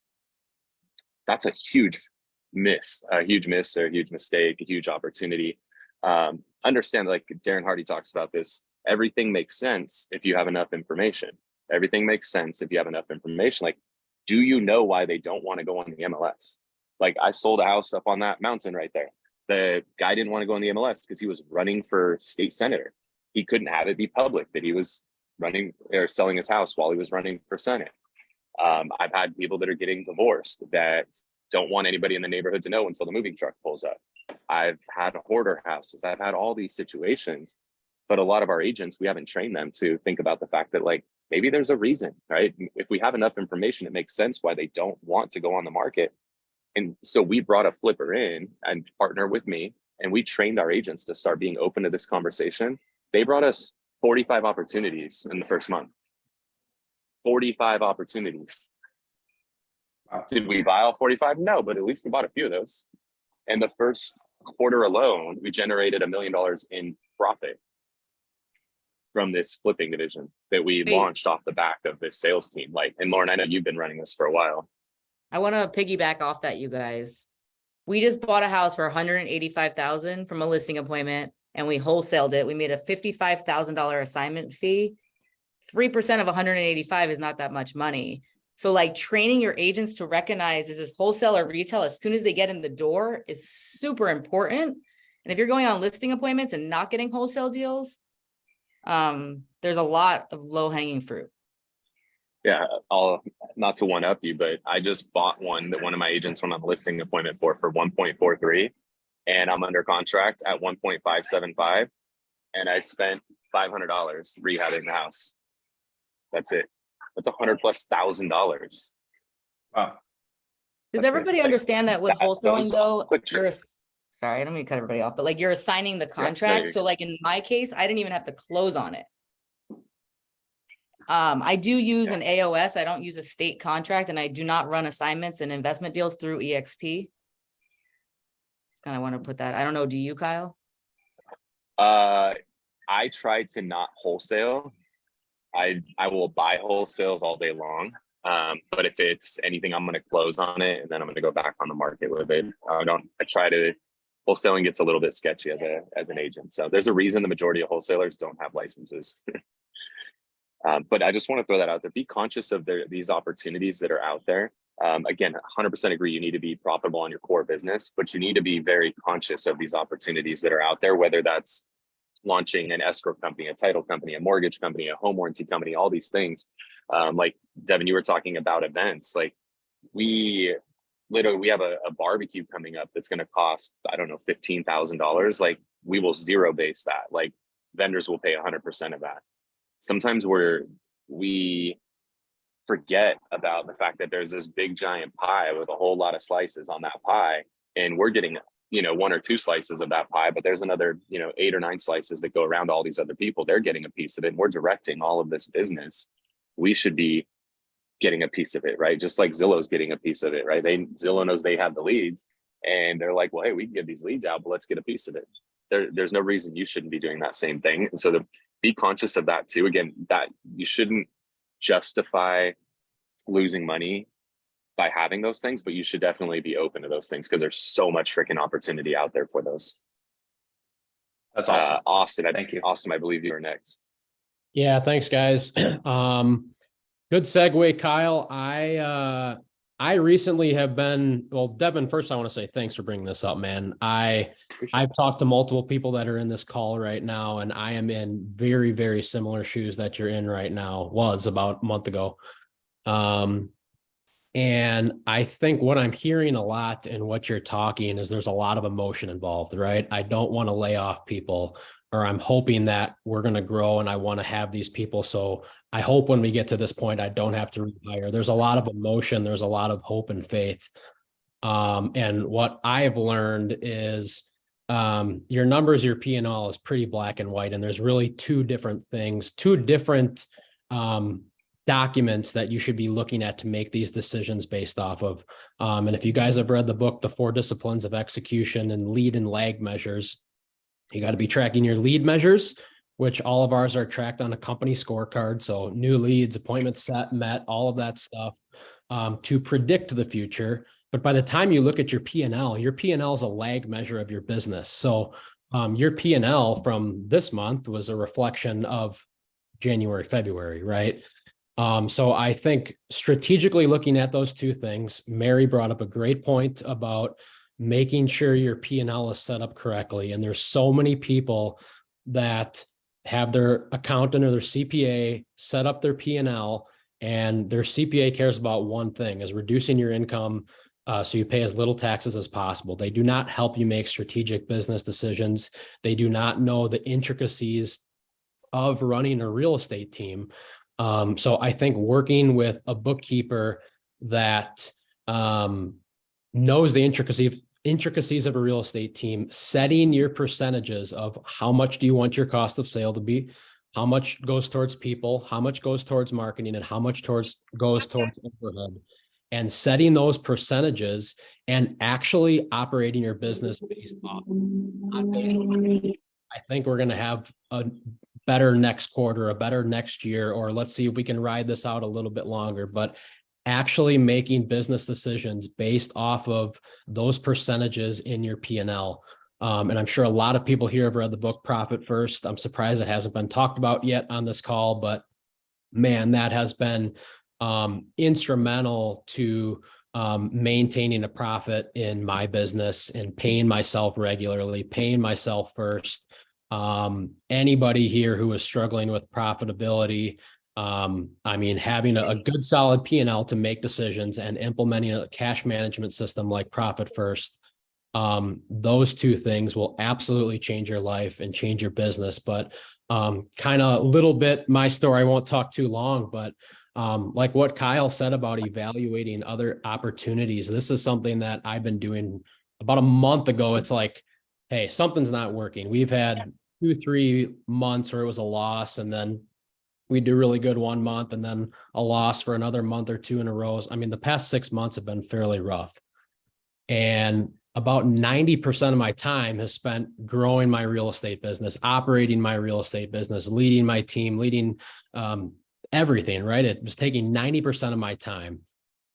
That's a huge miss or a huge mistake, a huge opportunity. Understand, like Darren Hardy talks about this, everything makes sense if you have enough information. Everything makes sense if you have enough information. Like, do you know why they don't want to go on the MLS? Like, I sold a house up on that mountain right there. The guy didn't want to go on the MLS because he was running for state senator. He couldn't have it be public that he was running or selling his house while he was running for Senate. I've had people that are getting divorced that don't want anybody in the neighborhood to know until the moving truck pulls up. I've had hoarder houses. I've had all these situations, but a lot of our agents, we haven't trained them to think about the fact that, like, maybe there's a reason, right? If we have enough information, it makes sense why they don't want to go on the market. And so we brought a flipper in and partner with me, and we trained our agents to start being open to this conversation. They brought us 45 opportunities in the first month. 45 opportunities. Wow. Did we buy all 45? No, but at least we bought a few of those. And the first quarter alone, we generated $1 million in profit from this flipping division that we launched off the back of this sales team. Like, and Lauren, I know you've been running this for a while. I want to piggyback off that, you guys. We just bought a house for $185,000 from a listing appointment, and we wholesaled it. We made a $55,000 assignment fee. 3% of 185 is not that much money. So, like, training your agents to recognize, is this wholesale or retail as soon as they get in the door is super important. And if you're going on listing appointments and not getting wholesale deals, there's a lot of low-hanging fruit. Yeah, I'll not to one up you, but I just bought one that one of my agents went on a listing appointment for 1.43, and I'm under contract at 1.575, and I spent $500 rehabbing the house. That's it. That's $100,000+. Wow. Does everybody understand that with wholesaling though, sorry, I don't mean to cut everybody off, but like, you're assigning the contract. So like in my case, I didn't even have to close on it. I do use an AOS. I don't use a state contract, and I do not run assignments and investment deals through EXP. Just kind of want to put that. I don't know. Do you, Kyle? I try to not wholesale. I will buy wholesales all day long. But if it's anything, I'm going to close on it and then I'm going to go back on the market with it. Wholesaling gets a little bit sketchy as an agent. So there's a reason the majority of wholesalers don't have licenses. But I just want to throw that out there. Be conscious of these opportunities that are out there. Again, 100% agree. You need to be profitable on your core business, but you need to be very conscious of these opportunities that are out there, whether that's launching an escrow company, a title company, a mortgage company, a home warranty company, all these things. Like Devin, you were talking about events. Like we have a barbecue coming up that's going to cost, I don't know, $15,000. Like we will zero base that. Like vendors will pay 100% of that. Sometimes we forget about the fact that there's this big giant pie with a whole lot of slices on that pie, and we're getting, one or two slices of that pie, but there's another, 8 or 9 slices that go around to all these other people. They're getting a piece of it, and we're directing all of this business. We should be getting a piece of it, right? Just like Zillow's getting a piece of it, right? Zillow knows they have the leads, and they're like, well, hey, we can give these leads out, but let's get a piece of it. There's no reason you shouldn't be doing that same thing. And so be conscious of that too. Again, that you shouldn't justify losing money by having those things, but you should definitely be open to those things because there's so much freaking opportunity out there for those. That's awesome. Austin, Thank you. Austin, I believe you are next. Yeah, thanks, guys. Good segue, Kyle. I recently have been, well, Devin, first I want to say thanks for bringing this up, man. I've talked to multiple people that are in this call right now, and I am in very, very similar shoes that you're in right now, was about a month ago. And I think what I'm hearing a lot in what you're talking is there's a lot of emotion involved, right? I don't want to lay off people, or I'm hoping that we're going to grow and I want to have these people. So I hope when we get to this point, I don't have to rehire. There's a lot of emotion. There's a lot of hope and faith. And what I've learned is your numbers, your P&L is pretty black and white. And there's really two different things, two different documents that you should be looking at to make these decisions based off of. And if you guys have read the book, The 4 Disciplines of Execution and Lead and Lag Measures, you got to be tracking your lead measures, which all of ours are tracked on a company scorecard. So new leads, appointments set, met, all of that stuff to predict the future. But by the time you look at your P&L is a lag measure of your business. So your P&L from this month was a reflection of January, February, right? So I think strategically looking at those two things, Mary brought up a great point about making sure your P&L is set up correctly. And there's so many people that have their accountant or their CPA set up their P&L, and their CPA cares about one thing, is reducing your income so you pay as little taxes as possible. They do not help you make strategic business decisions. They do not know the intricacies of running a real estate team. So I think working with a bookkeeper that knows the intricacies of a real estate team, setting your percentages of how much do you want your cost of sale to be, how much goes towards people, how much goes towards marketing, and how much goes towards overhead, and setting those percentages and actually operating your business based off. I think we're going to have a better next quarter, a better next year, or let's see if we can ride this out a little bit longer, but actually making business decisions based off of those percentages in your P&L. And I'm sure a lot of people here have read the book Profit First. I'm surprised it hasn't been talked about yet on this call, but man, that has been instrumental to maintaining a profit in my business and paying myself regularly, paying myself first. Anybody here who is struggling with profitability, I mean, having a good solid P&L to make decisions and implementing a cash management system like Profit First, those two things will absolutely change your life and change your business. But kind of a little bit my story, I won't talk too long, but like what Kyle said about evaluating other opportunities, this is something that I've been doing about a month ago. It's like, hey, something's not working. We've had 2-3 months where it was a loss, and then we do really good one month and then a loss for another month or two in a row. I mean, the past 6 months have been fairly rough. And about 90% of my time has spent growing my real estate business, operating my real estate business, leading my team, leading everything, right? It was taking 90% of my time.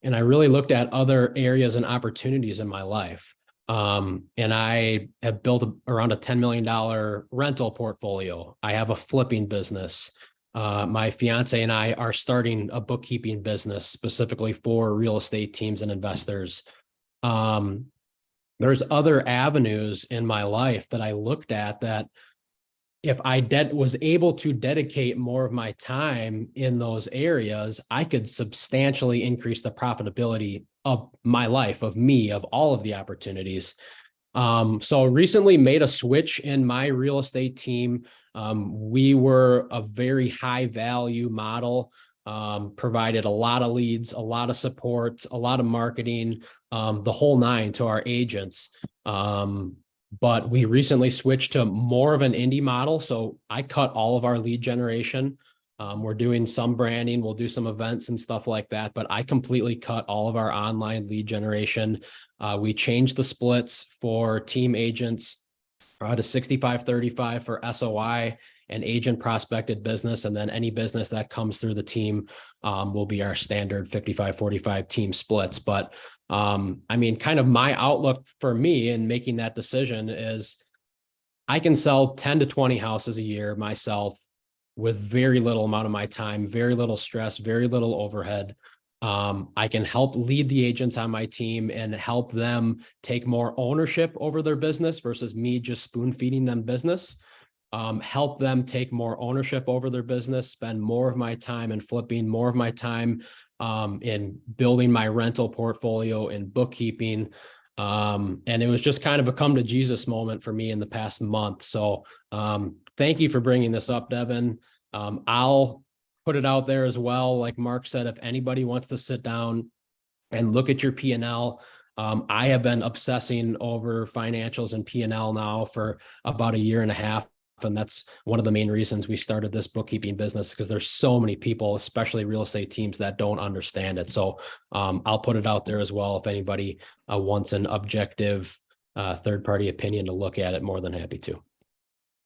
And I really looked at other areas and opportunities in my life. And I have built around a $10 million rental portfolio. I have a flipping business. My fiance and I are starting a bookkeeping business specifically for real estate teams and investors. There's other avenues in my life that I looked at that if I was able to dedicate more of my time in those areas, I could substantially increase the profitability of my life, of me, of all of the opportunities. So recently made a switch in my real estate team. We were a very high value model, provided a lot of leads, a lot of support, a lot of marketing, the whole nine to our agents. But we recently switched to more of an indie model. So I cut all of our lead generation. We're doing some branding. We'll do some events and stuff like that, but I completely cut all of our online lead generation. We changed the splits for team agents to 65-35 for SOI and agent prospected business. And then any business that comes through the team will be our standard 55-45 team splits. But I mean, kind of my outlook for me in making that decision is I can sell 10 to 20 houses a year myself with very little amount of my time, very little stress, very little overhead. I can help lead the agents on my team and help them take more ownership over their business versus me just spoon feeding them business. Help them take more ownership over their business, spend more of my time in flipping, more of my time in building my rental portfolio and bookkeeping. And it was just kind of a come to Jesus moment for me in the past month. So thank you for bringing this up, Devin. I'll put it out there as well. Like Mark said, if anybody wants to sit down and look at your P&L, I have been obsessing over financials and P&L now for about a year and a half. And that's one of the main reasons we started this bookkeeping business, because there's so many people, especially real estate teams, that don't understand it. So I'll put it out there as well. If anybody wants an objective third-party opinion to look at it, more than happy to.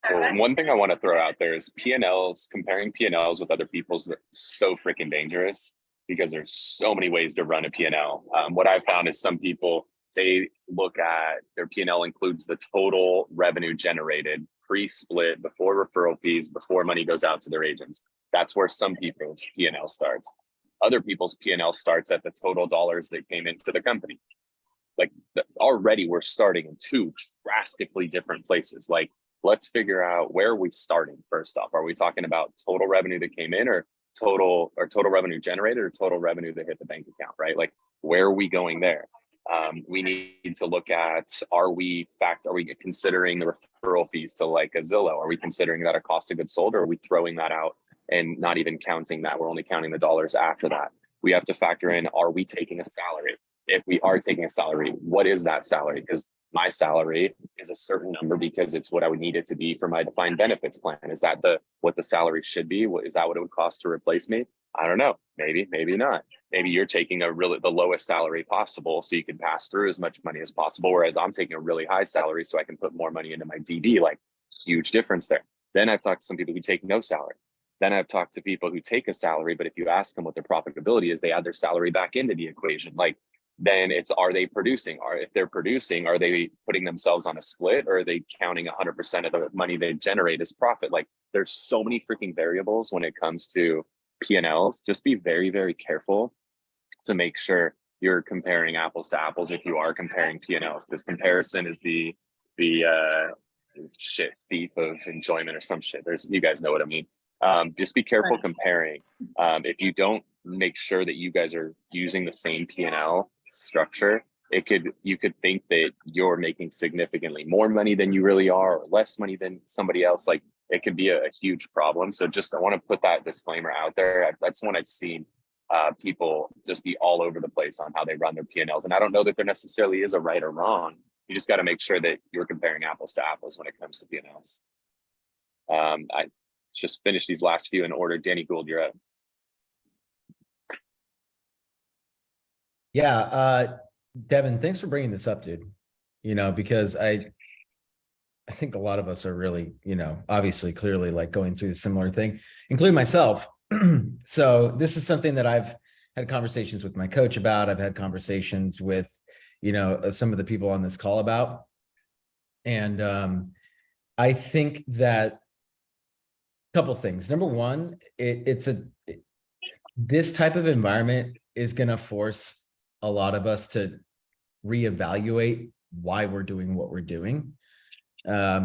Well, one thing I want to throw out there is P&Ls, comparing P&Ls with other people's, so freaking dangerous because there's so many ways to run a P&L. What I've found is some people, they look at their P&L includes the total revenue generated pre-split, before referral fees, before money goes out to their agents. That's where some people's P&L starts. Other people's P&L starts at the total dollars that came into the company. Like already we're starting in two drastically different places. Like, let's figure out where are we starting first off. Are we talking about total revenue that came in, or total revenue generated, or total revenue that hit the bank account, right? Like, where are we going there? We need to look at, are we considering the referral fees to like a Zillow? Are we considering that a cost of goods sold, or are we throwing that out and not even counting that? We're only counting the dollars after that. We have to factor in, are we taking a salary? If we are taking a salary, what is that salary? Because my salary is a certain number because it's what I would need it to be for my defined benefits plan. Is that what the salary should be? Is that what it would cost to replace me? I don't know. Maybe not. Maybe you're taking the lowest salary possible so you can pass through as much money as possible, whereas I'm taking a really high salary so I can put more money into my DB. Like, huge difference there. Then I've talked to some people who take no salary. Then I've talked to people who take a salary, but if you ask them what their profitability is, they add their salary back into the equation. Like, then it's, are they producing? Or if they're producing, are they putting themselves on a split, or are they counting 100% of the money they generate as profit? Like, there's so many freaking variables when it comes to P&Ls. Just be very, very careful to make sure you're comparing apples to apples if you are comparing P&Ls, because comparison is the shit thief of enjoyment or some shit. You guys know what I mean. Just be careful comparing. If you don't make sure that you guys are using the same P&L structure, you could think that you're making significantly more money than you really are, or less money than somebody else. Like, it could be a huge problem. So just, I want to put that disclaimer out there. That's when I've seen people just be all over the place on how they run their P&Ls. And I don't know that there necessarily is a right or wrong. You just got to make sure that you're comparing apples to apples when it comes to P&Ls. just finish these last few in order. Danny Gould, you're up. Yeah, Devin, thanks for bringing this up, dude. Because I think a lot of us are really, obviously, clearly like going through a similar thing, including myself. So this is something that I've had conversations with my coach about. I've had conversations with, some of the people on this call about. And I think that a couple things. Number one, this type of environment is going to force a lot of us to reevaluate why we're doing what we're doing,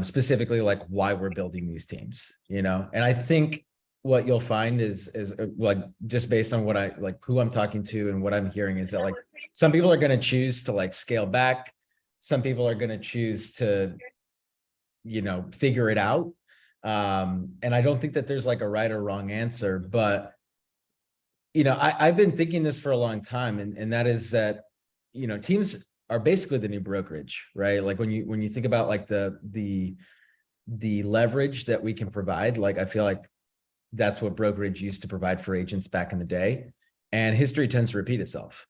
specifically like why we're building these teams, and I think what you'll find is like, just based on what who I'm talking to and what I'm hearing, is that like some people are going to choose to like scale back. Some people are going to choose to, figure it out. And I don't think that there's like a right or wrong answer, but I've been thinking this for a long time, and that is that, teams are basically the new brokerage, right? Like when you think about like the leverage that we can provide, like I feel like that's what brokerage used to provide for agents back in the day, and history tends to repeat itself,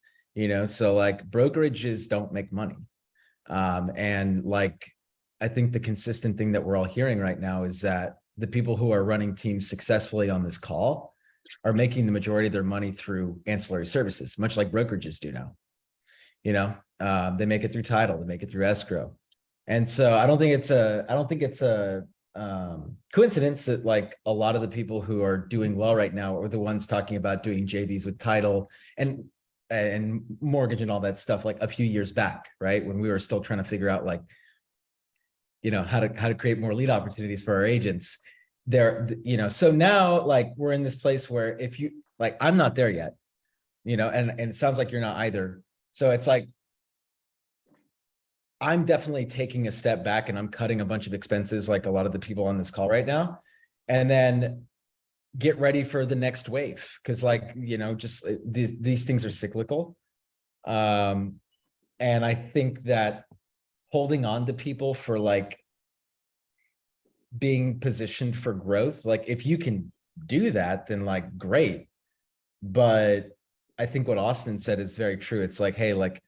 so like brokerages don't make money. And like, I think the consistent thing that we're all hearing right now is that the people who are running teams successfully on this call are making the majority of their money through ancillary services, much like brokerages do now. They make it through title, they make it through escrow. And so I don't think it's a coincidence that like a lot of the people who are doing well right now are the ones talking about doing JVs with title and mortgage and all that stuff, like a few years back, right? When we were still trying to figure out like, how to create more lead opportunities for our agents there, so now like we're in this place where if you like, I'm not there yet, and it sounds like you're not either. So it's like, I'm definitely taking a step back and I'm cutting a bunch of expenses, like a lot of the people on this call right now, and then get ready for the next wave. Cause like, just these things are cyclical. And I think that holding on to people for like being positioned for growth, like if you can do that, then like great. But I think what Austin said is very true. It's like, hey, like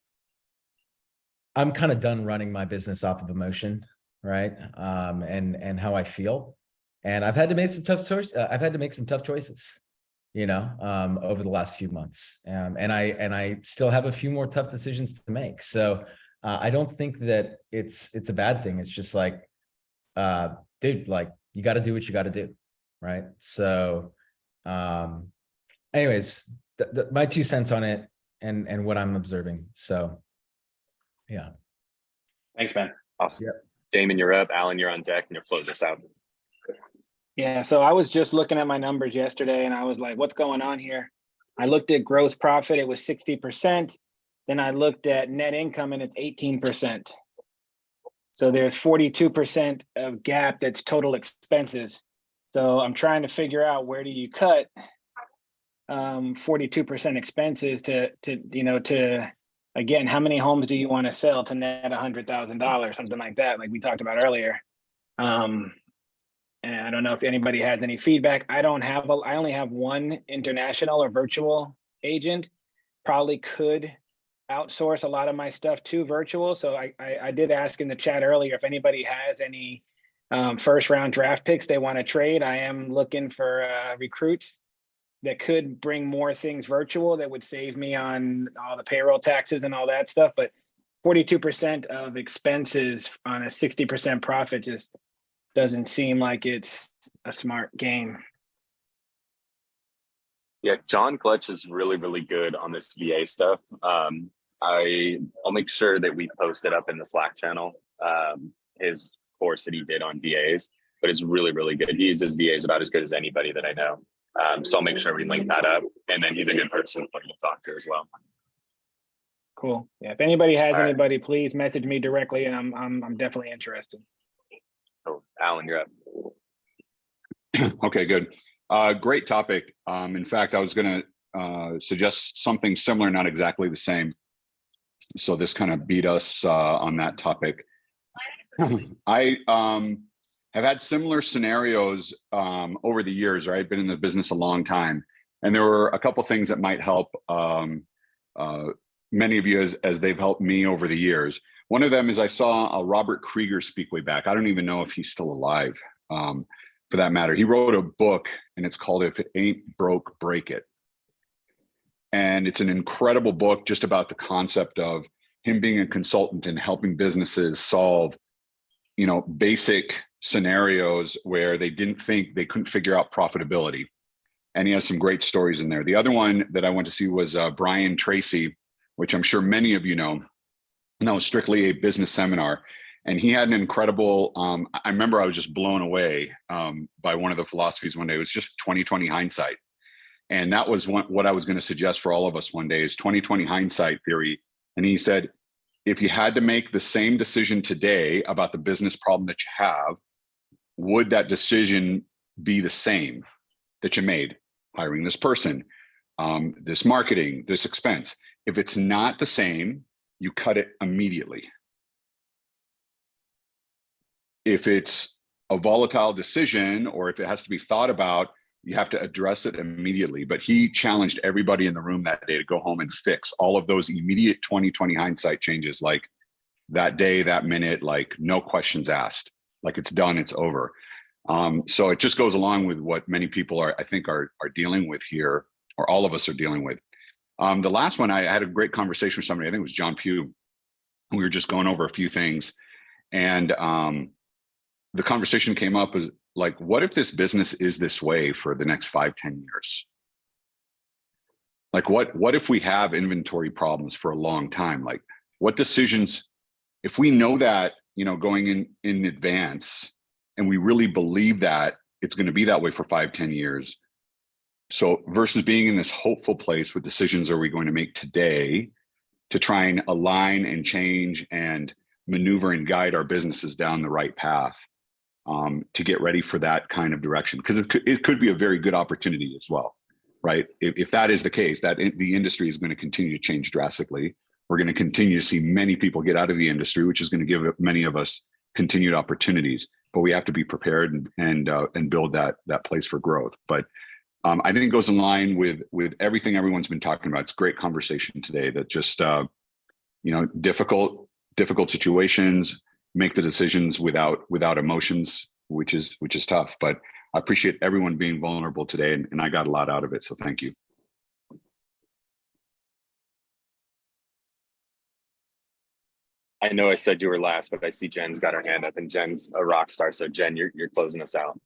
I'm kind of done running my business off of emotion, right? And how I feel. And I've had to make some tough choices. Over the last few months. And I still have a few more tough decisions to make. So I don't think that it's a bad thing. It's just like, dude, like you got to do what you got to do. Right. So, anyways, my 2 cents on it and what I'm observing. So, yeah. Thanks, man. Awesome. Yep. Damon, you're up. Alan, you're on deck, and you'll close this out. Yeah, so I was just looking at my numbers yesterday and I was like, what's going on here? I looked at gross profit, it was 60%. Then I looked at net income and it's 18%. So there's 42% of gap that's total expenses. So I'm trying to figure out, where do you cut 42% expenses to again, how many homes do you want to sell to net $100,000, something like that, like we talked about earlier. And I don't know if anybody has any feedback. I only have one international or virtual agent. Probably could outsource a lot of my stuff to virtual. So I did ask in the chat earlier if anybody has any first round draft picks they want to trade. I am looking for recruits that could bring more things virtual that would save me on all the payroll taxes and all that stuff. But 42% of expenses on a 60% profit just doesn't seem like it's a smart game. Yeah, John Clutch is really, really good on this VA stuff. I'll make sure that we post it up in the Slack channel, his course that he did on VAs, but it's really, really good. He uses VAs about as good as anybody that I know. So I'll make sure we link that up. And then he's a good person for you to talk to as well. Cool. Yeah, if anybody has anybody, please message me directly, and I'm definitely interested. So Alan, you're up. Okay, good. Great topic. In fact, I was going to suggest something similar, not exactly the same. So this kind of beat us on that topic. I have had similar scenarios over the years, right? Been in the business a long time. And there were a couple things that might help many of you as they've helped me over the years. One of them is I saw Robert Krieger speak way back. I don't even know if he's still alive, for that matter. He wrote a book and it's called If It Ain't Broke, Break It. And it's an incredible book just about the concept of him being a consultant and helping businesses solve, you know, basic scenarios where they couldn't figure out profitability. And he has some great stories in there. The other one that I went to see was Brian Tracy, which I'm sure many of you know. And that was strictly a business seminar. And he had an incredible, I remember I was just blown away by one of the philosophies one day. It was just 20/20 hindsight. And that was what I was going to suggest for all of us one day is 20/20 hindsight theory. And he said, if you had to make the same decision today about the business problem that you have, would that decision be the same that you made? Hiring this person, this marketing, this expense. If it's not the same, you cut it immediately. If it's a volatile decision or if it has to be thought about, you have to address it immediately. But he challenged everybody in the room that day to go home and fix all of those immediate 20/20 hindsight changes, like that day, that minute, like no questions asked, like it's done, it's over. So it just goes along with what many people are dealing with here, or all of us are dealing with. The last one, I had a great conversation with somebody, I think it was John Pugh. We were just going over a few things. And the conversation came up as like, what if this business is this way for the next 5-10 years? Like what if we have inventory problems for a long time? Like what decisions, if we know that, you know, going in advance, and we really believe that it's going to be that way for 5-10 years. So versus being in this hopeful place, what decisions are we going to make today to try and align and change and maneuver and guide our businesses down the right path to get ready for that kind of direction? Because it could be a very good opportunity as well, right? If that is the case, that the industry is going to continue to change drastically. We're going to continue to see many people get out of the industry, which is going to give many of us continued opportunities. But we have to be prepared and build that place for growth. But I think it goes in line with everything everyone's been talking about. It's a great conversation today that just you know, difficult situations, make the decisions without emotions, which is tough. But I appreciate everyone being vulnerable today, and I got a lot out of it. So thank you. I know I said you were last, but I see Jen's got her hand up, and Jen's a rock star. So Jen, you're closing us out.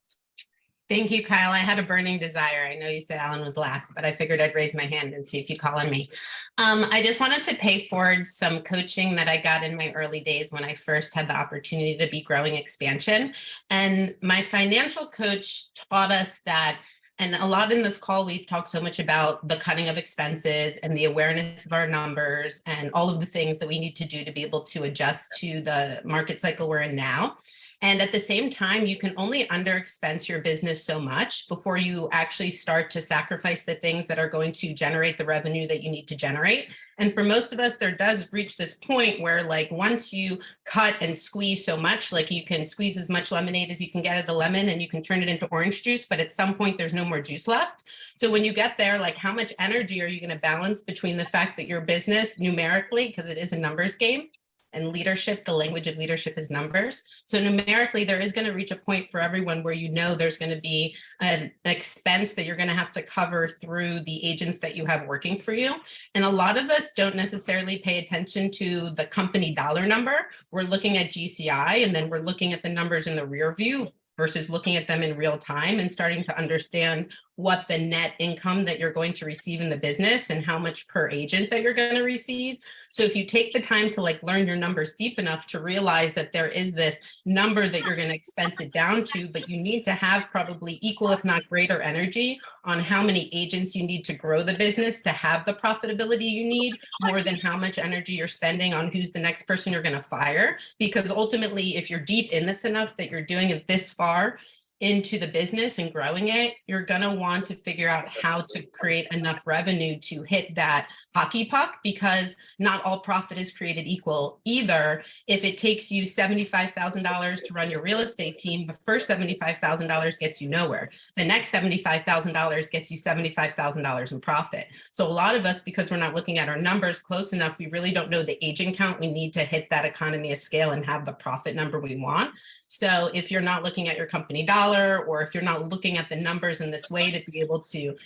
Thank you, Kyle. I had a burning desire. I know you said Alan was last, but I figured I'd raise my hand and see if you call on me. I just wanted to pay forward some coaching that I got in my early days when I first had the opportunity to be growing expansion. And my financial coach taught us that, and a lot in this call, we've talked so much about the cutting of expenses and the awareness of our numbers and all of the things that we need to do to be able to adjust to the market cycle we're in now. And at the same time, you can only underexpense your business so much before you actually start to sacrifice the things that are going to generate the revenue that you need to generate. And for most of us, there does reach this point where, like, once you cut and squeeze so much, like you can squeeze as much lemonade as you can get of the lemon and you can turn it into orange juice, but at some point there's no more juice left. So when you get there, like, how much energy are you going to balance between the fact that your business numerically, because it is a numbers game, and leadership, the language of leadership is numbers. So numerically, there is going to reach a point for everyone where you know there's going to be an expense that you're going to have to cover through the agents that you have working for you. And a lot of us don't necessarily pay attention to the company dollar number. We're looking at GCI, and then we're looking at the numbers in the rear view versus looking at them in real time and starting to understand what the net income that you're going to receive in the business and how much per agent that you're going to receive. So if you take the time to, like, learn your numbers deep enough to realize that there is this number that you're going to expense it down to, but you need to have probably equal, if not greater, energy on how many agents you need to grow the business to have the profitability you need, more than how much energy you're spending on who's the next person you're going to fire. Because ultimately, if you're deep in this enough that you're doing it this far, into the business and growing it, you're going to want to figure out how to create enough revenue to hit that hockey puck, because not all profit is created equal either. If it takes you $75,000 to run your real estate team, the first $75,000 gets you nowhere. The next $75,000 gets you $75,000 in profit. So a lot of us, because we're not looking at our numbers close enough, we really don't know the agent count we need to hit that economy of scale and have the profit number we want. So if you're not looking at your company dollar, or if you're not looking at the numbers in this way to be able to,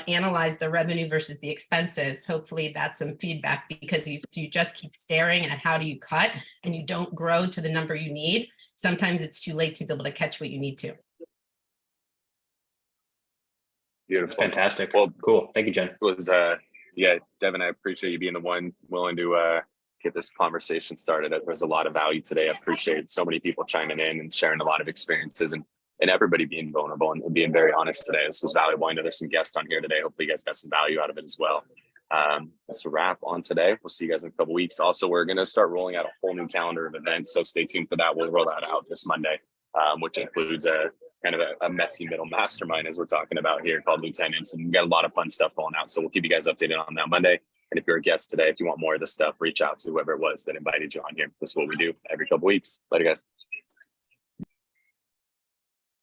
analyze the revenue versus the expenses, hopefully that's some feedback, because if you just keep staring at how do you cut and you don't grow to the number you need, sometimes it's too late to be able to catch what you need to. Beautiful. Fantastic. Well, Cool. Thank you, Jen. this was Devin, I appreciate you being the one willing to get this conversation started. There's a lot of value today. I appreciate so many people chiming in and sharing a lot of experiences, and everybody being vulnerable and being very honest today. This was valuable. I know there's some guests on here today. Hopefully you guys got some value out of it as well. That's a wrap on today. We'll see you guys in a couple weeks. Also, we're going to start rolling out a whole new calendar of events, so stay tuned for that. We'll roll that out this Monday, which includes a kind of a messy middle mastermind, as we're talking about here, called Lieutenants, and we got a lot of fun stuff rolling out. So we'll keep you guys updated on that Monday. And if you're a guest today, if you want more of this stuff, reach out to whoever it was that invited you on here. This is what we do every couple weeks. Later, guys.